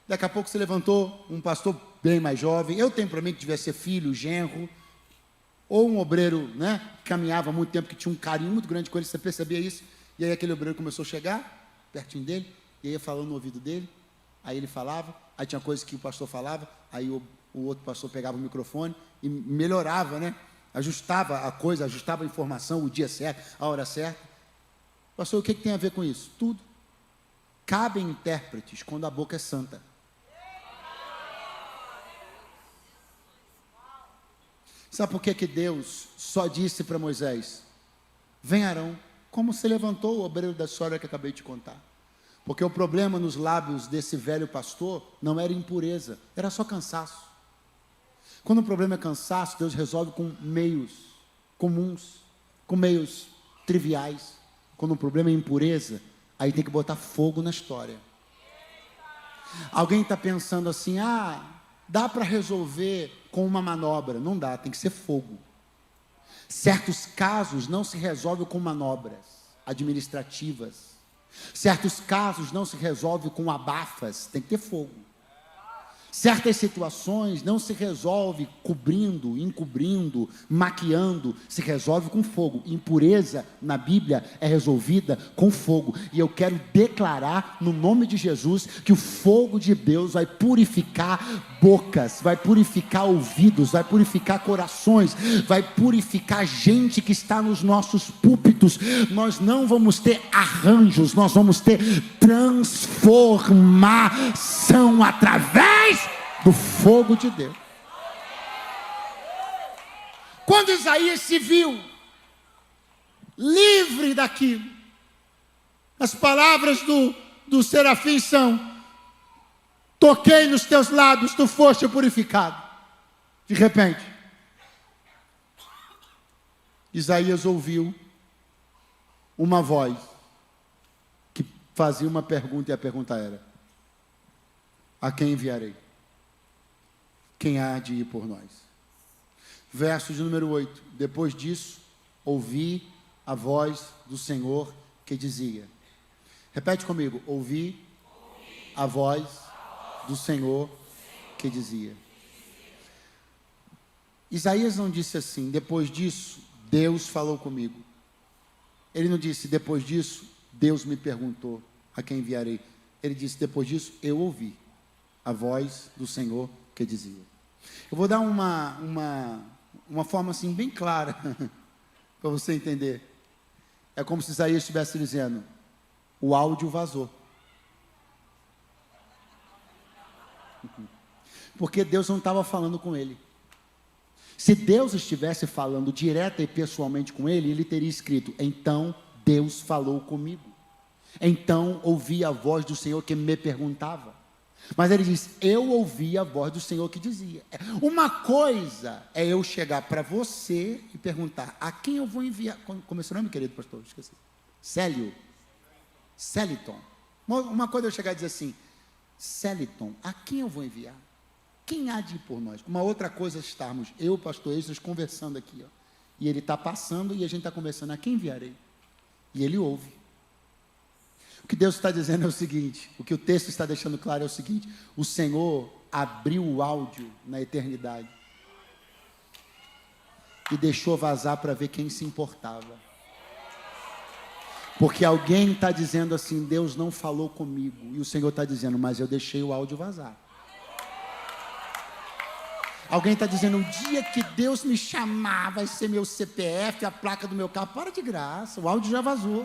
daqui a pouco se levantou um pastor bem mais jovem. Eu tenho para mim que devia ser filho, genro, ou um obreiro, né, que caminhava há muito tempo, que tinha um carinho muito grande com ele, você percebia isso? E aí aquele obreiro começou a chegar pertinho dele, e ia falando no ouvido dele, aí ele falava, aí tinha coisa que o pastor falava, aí o outro pastor pegava o microfone e melhorava, né, ajustava a coisa, ajustava a informação, o dia certo, a hora certa. Pastor, o que tem a ver com isso? Tudo. Cabem intérpretes quando a boca é santa. Sabe por que Deus só disse para Moisés: vem Arão, como se levantou o obreiro da história que acabei de contar? Porque o problema nos lábios desse velho pastor não era impureza, era só cansaço. Quando o problema é cansaço, Deus resolve com meios comuns, com meios triviais. Quando o problema é impureza, aí tem que botar fogo na história. Alguém está pensando assim: dá para resolver com uma manobra. Não dá, tem que ser fogo. Certos casos não se resolvem com manobras administrativas. Certos casos não se resolvem com abafas, tem que ter fogo. Certas situações não se resolve cobrindo, encobrindo, maquiando, se resolve com fogo. Impureza na Bíblia é resolvida com fogo. E eu quero declarar no nome de Jesus que o fogo de Deus vai purificar bocas, vai purificar ouvidos, vai purificar corações, vai purificar gente que está nos nossos púlpitos. Nós não vamos ter arranjos, nós vamos ter transformação através do fogo de Deus. Quando Isaías se viu livre daquilo, as palavras do serafim são: toquei nos teus lábios, tu foste purificado. De repente, Isaías ouviu uma voz que fazia uma pergunta, e a pergunta era: a quem enviarei? Quem há de ir por nós? Verso de número 8. Depois disso, ouvi a voz do Senhor que dizia. Repete comigo: ouvi a voz do Senhor que dizia. Isaías não disse assim: depois disso, Deus falou comigo. Ele não disse: depois disso, Deus me perguntou a quem enviarei. Ele disse: depois disso, eu ouvi a voz do Senhor que dizia. Eu vou dar uma forma assim bem clara para você entender. É como se Isaías estivesse dizendo: o áudio vazou. Porque Deus não estava falando com ele. Se Deus estivesse falando direta e pessoalmente com ele, ele teria escrito: então Deus falou comigo. Então ouvi a voz do Senhor que me perguntava. Mas ele diz: eu ouvi a voz do Senhor que dizia. Uma coisa é eu chegar para você e perguntar: a quem eu vou enviar? Como é seu nome, querido pastor? Esqueci. Celiton. Uma coisa é eu chegar e dizer assim: Celiton, a quem eu vou enviar? Quem há de ir por nós? Uma outra coisa é estarmos, eu, pastor Esdras, conversando aqui, e ele está passando e a gente está conversando: a quem enviarei? E ele ouve. O que Deus está dizendo é o seguinte, o que o texto está deixando claro é o seguinte: o Senhor abriu o áudio na eternidade e deixou vazar para ver quem se importava. Porque alguém está dizendo assim: Deus não falou comigo, e o Senhor está dizendo: mas eu deixei o áudio vazar. Alguém está dizendo: o dia que Deus me chamar vai ser meu CPF, a placa do meu carro. Para de graça, o áudio já vazou.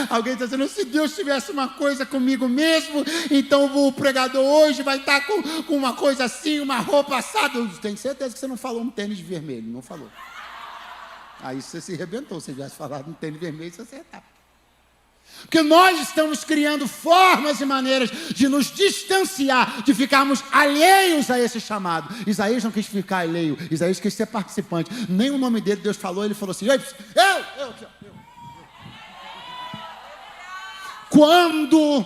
Alguém está dizendo: se Deus tivesse uma coisa comigo mesmo, então o pregador hoje vai estar com uma coisa assim, uma roupa assada. Eu tenho certeza que você não falou um tênis vermelho. Não falou. Aí você se arrebentou. Se tivesse falado um tênis vermelho, você acertava. Porque nós estamos criando formas e maneiras de nos distanciar, de ficarmos alheios a esse chamado. Isaías não quis ficar alheio, Isaías quis ser participante. Nem o nome dele Deus falou, ele falou assim: eu. Quando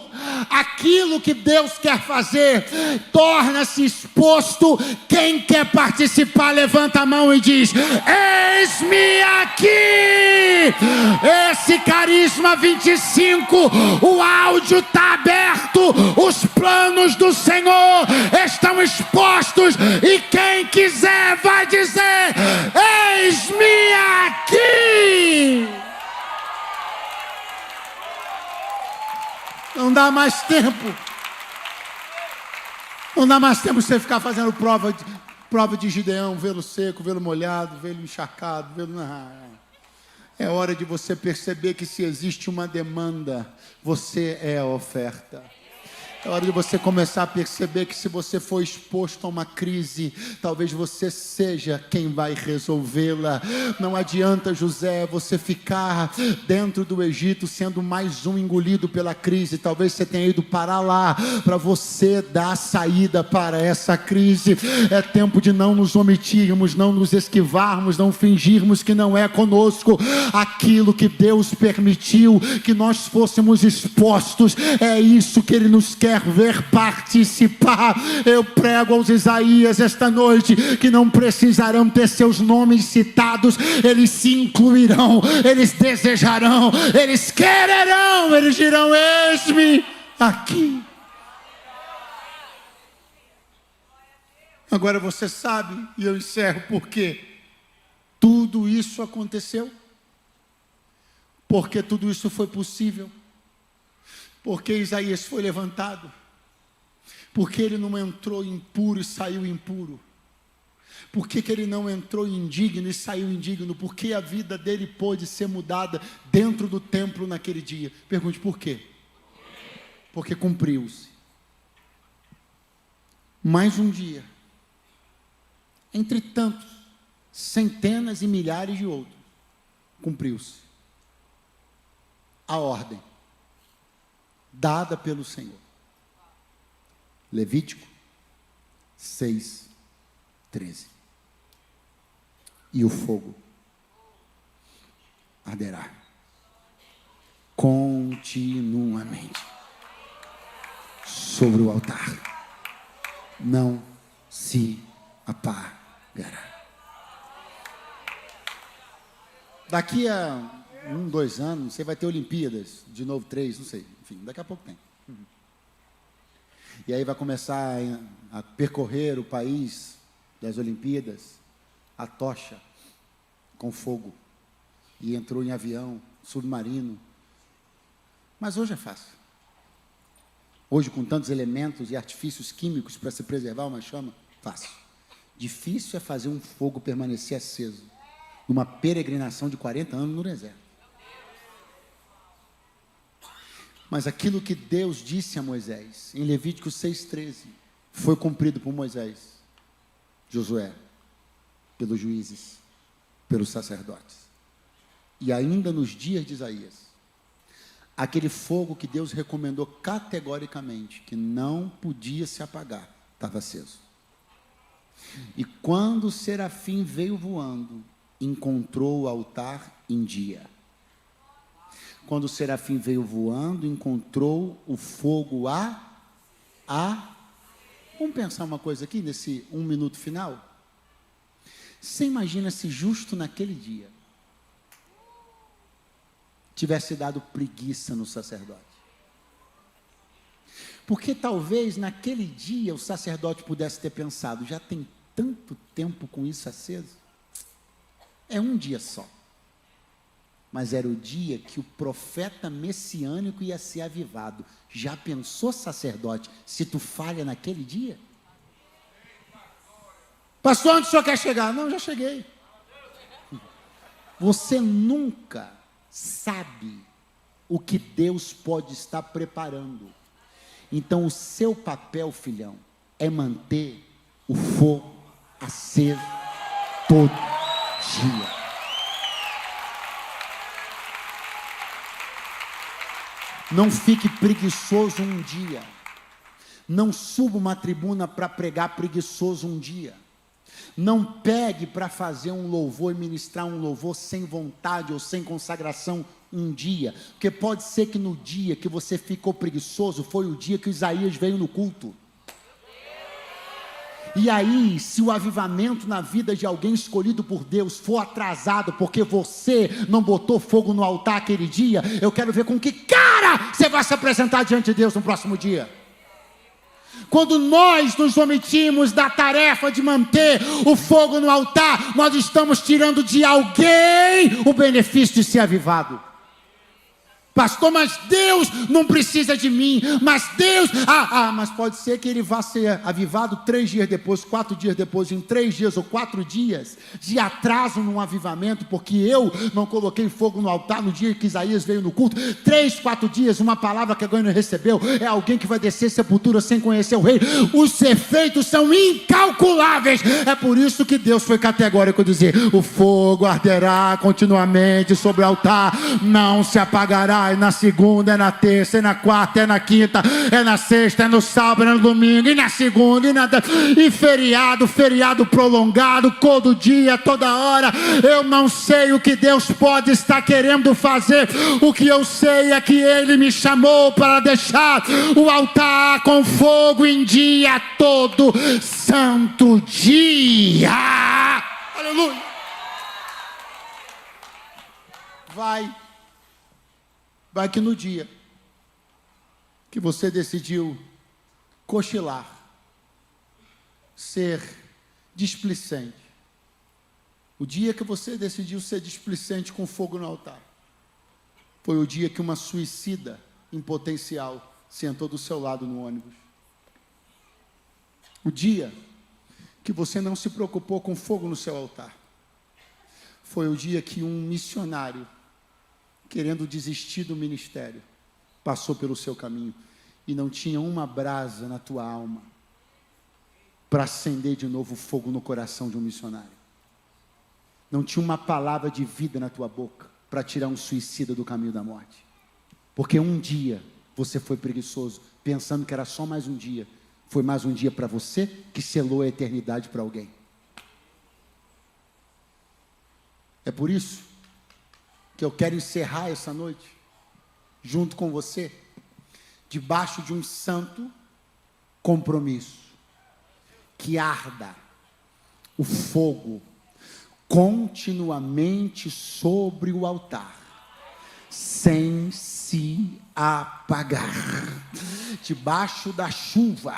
aquilo que Deus quer fazer torna-se exposto, quem quer participar levanta a mão e diz: eis-me aqui. Esse Carisma 25, o áudio está aberto, os planos do Senhor estão expostos, e quem quiser vai dizer: eis-me aqui. Não dá mais tempo. Não dá mais tempo você ficar fazendo prova Prova de Gideão, vê-lo seco, vê-lo molhado, vê-lo encharcado, vê-lo... É hora de você perceber que se existe uma demanda, você é a oferta. É hora de você começar a perceber que se você for exposto a uma crise, talvez você seja quem vai resolvê-la. Não adianta, José, você ficar dentro do Egito sendo mais um engolido pela crise. Talvez você tenha ido para lá para você dar a saída para essa crise. É tempo de não nos omitirmos, não nos esquivarmos, não fingirmos que não é conosco. Aquilo que Deus permitiu que nós fôssemos expostos, é isso que Ele nos quer ver participar. Eu prego aos Isaías esta noite que não precisarão ter seus nomes citados, eles se incluirão, eles desejarão, eles quererão, eles dirão: eis-me aqui. Agora você sabe, e eu encerro, porque tudo isso aconteceu, porque tudo isso foi possível, porque Isaías foi levantado, porque ele não entrou impuro e saiu impuro, porque que ele não entrou indigno e saiu indigno, porque a vida dele pôde ser mudada dentro do templo naquele dia. Pergunte por quê? Porque cumpriu-se. Mais um dia, entre tantos, centenas e milhares de outros, cumpriu-se a ordem dada pelo Senhor. Levítico 6:13. E o fogo arderá continuamente sobre o altar, não se apagará. Daqui a 1, 2 anos, você vai ter Olimpíadas, de novo 3, não sei, enfim, daqui a pouco tem. E aí vai começar a percorrer o país das Olimpíadas, a tocha com fogo, e entrou em avião, submarino. Mas hoje é fácil. Hoje, com tantos elementos e artifícios químicos para se preservar uma chama, fácil. Difícil é fazer um fogo permanecer aceso, numa peregrinação de 40 anos no deserto. Mas aquilo que Deus disse a Moisés, em Levítico 6:13, foi cumprido por Moisés, Josué, pelos juízes, pelos sacerdotes. E ainda nos dias de Isaías, aquele fogo que Deus recomendou categoricamente, que não podia se apagar, estava aceso. E quando o serafim veio voando, encontrou o altar em dia. Quando o serafim veio voando, encontrou o fogo Vamos pensar uma coisa aqui, nesse 1 minuto final? Você imagina se justo naquele dia tivesse dado preguiça no sacerdote? Porque talvez naquele dia o sacerdote pudesse ter pensado: já tem tanto tempo com isso aceso, é um dia só. Mas era o dia que o profeta messiânico ia ser avivado. Já pensou, sacerdote, se tu falha naquele dia? Pastor, onde o senhor quer chegar? Não, já cheguei. Você nunca sabe o que Deus pode estar preparando. Então o seu papel, filhão, é manter o fogo aceso todo dia. Não fique preguiçoso um dia. Não suba uma tribuna para pregar preguiçoso um dia. Não pegue para fazer um louvor e ministrar um louvor sem vontade ou sem consagração um dia. Porque pode ser que no dia que você ficou preguiçoso foi o dia que Isaías veio no culto. E aí, se o avivamento na vida de alguém escolhido por Deus for atrasado porque você não botou fogo no altar aquele dia, eu quero ver com que cara você vai se apresentar diante de Deus no próximo dia. Quando nós nos omitimos da tarefa de manter o fogo no altar, nós estamos tirando de alguém o benefício de ser avivado. Pastor, mas Deus não precisa de mim, mas Deus, mas pode ser que ele vá ser avivado 3 dias depois, 4 dias depois, em 3 dias ou 4 dias de atraso num avivamento, porque eu não coloquei fogo no altar no dia que Isaías veio no culto. 3, 4 dias, uma palavra que alguém não recebeu, é alguém que vai descer sepultura sem conhecer o rei. Os efeitos são incalculáveis. É por isso que Deus foi categórico dizer: o fogo arderá continuamente sobre o altar, não se apagará. É na segunda, é na terça, é na quarta, é na quinta, é na sexta, é no sábado, é no domingo, e na segunda, e feriado prolongado, todo dia, toda hora. Eu não sei o que Deus pode estar querendo fazer. O que eu sei é que Ele me chamou para deixar o altar com fogo em dia todo santo dia. Aleluia. Vai que no dia que você decidiu cochilar, ser displicente, o dia que você decidiu ser displicente com fogo no altar, foi o dia que uma suicida em potencial sentou do seu lado no ônibus. O dia que você não se preocupou com fogo no seu altar, foi o dia que um missionário, querendo desistir do ministério, passou pelo seu caminho e não tinha uma brasa na tua alma para acender de novo o fogo no coração de um missionário. Não tinha uma palavra de vida na tua boca para tirar um suicida do caminho da morte. Porque um dia você foi preguiçoso, pensando que era só mais um dia. Foi mais um dia para você que selou a eternidade para alguém. É por isso que eu quero encerrar essa noite, junto com você, debaixo de um santo compromisso, que arda o fogo continuamente sobre o altar, sem se apagar, debaixo da chuva,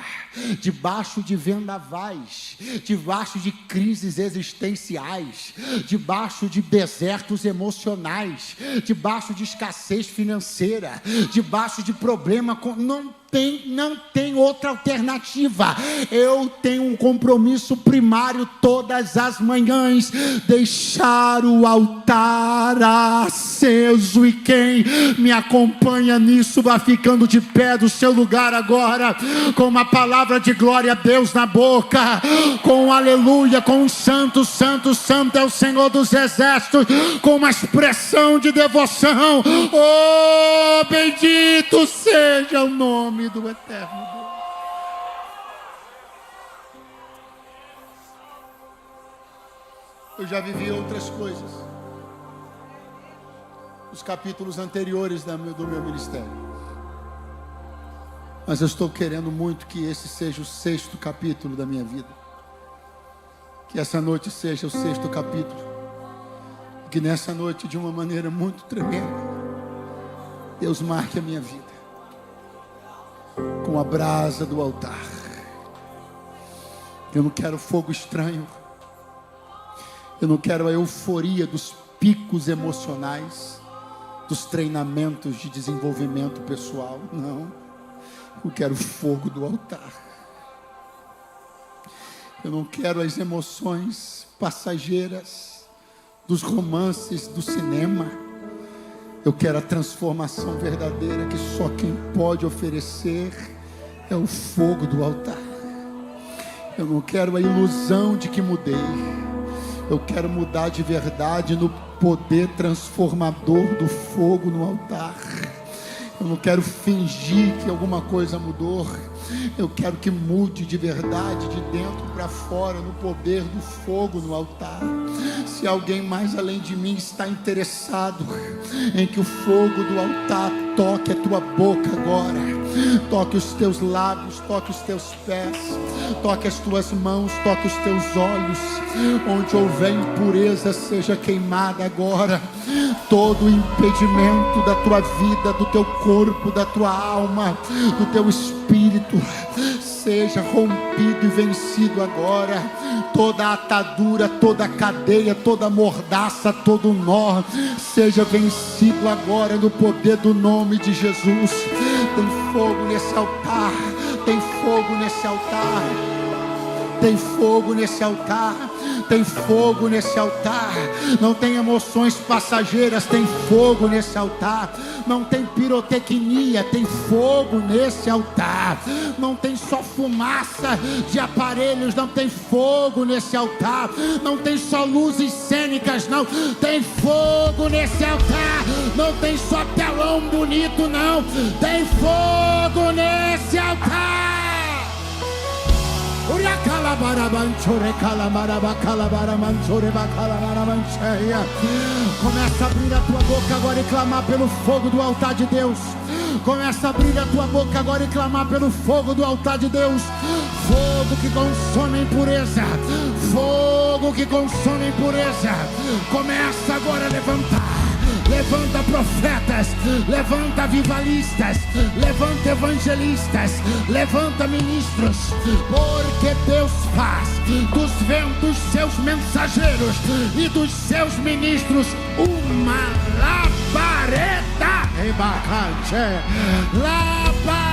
debaixo de vendavais, debaixo de crises existenciais, debaixo de desertos emocionais, debaixo de escassez financeira, debaixo de problema não tem outra alternativa. Eu tenho um compromisso primário todas as manhãs: deixar o altar aceso. E quem me acompanha nisso vai ficando de pé do seu lugar agora, com uma palavra de glória a Deus na boca, com um aleluia, com um santo, santo, santo é o Senhor dos exércitos, com uma expressão de devoção. Oh, bendito seja o nome do eterno Deus. Eu já vivi outras coisas nos capítulos anteriores do meu ministério, mas eu estou querendo muito que esse seja o 6º capítulo da minha vida, que essa noite seja o 6º capítulo, que nessa noite, de uma maneira muito tremenda, Deus marque a minha vida com a brasa do altar. Eu não quero fogo estranho, eu não quero a euforia dos picos emocionais, dos treinamentos de desenvolvimento pessoal, não. Eu quero fogo do altar. Eu não quero as emoções passageiras dos romances do cinema. Eu quero a transformação verdadeira que só quem pode oferecer é o fogo do altar. Eu não quero a ilusão de que mudei. Eu quero mudar de verdade no poder transformador do fogo no altar. Eu não quero fingir que alguma coisa mudou. Eu quero que mude de verdade, de dentro para fora, no poder do fogo no altar. Se alguém mais além de mim está interessado em que o fogo do altar toque a tua boca agora, toque os teus lábios, toque os teus pés, toque as tuas mãos, toque os teus olhos, onde houver impureza seja queimada agora, todo impedimento da tua vida, do teu corpo, da tua alma, do teu espírito, seja rompido e vencido agora. Toda atadura, toda cadeia, toda mordaça, todo nó, seja vencido agora no poder do nome de Jesus. Tem fogo nesse altar, tem fogo nesse altar, tem fogo nesse altar, tem fogo nesse altar. Não tem emoções passageiras, tem fogo nesse altar. Não tem pirotecnia, tem fogo nesse altar. Não tem só fumaça de aparelhos, não, tem fogo nesse altar. Não tem só luzes cênicas, não, tem fogo nesse altar. Não tem só telão bonito, não, tem fogo nesse altar. Começa a abrir a tua boca agora e clamar pelo fogo do altar de Deus. Começa a abrir a tua boca agora e clamar pelo fogo do altar de Deus. Fogo que consome a impureza, fogo que consome a impureza. Começa agora a levantar. Levanta profetas, levanta avivalistas, levanta evangelistas, levanta ministros, porque Deus faz dos ventos seus mensageiros e dos seus ministros uma labareda rebacante. Labareda.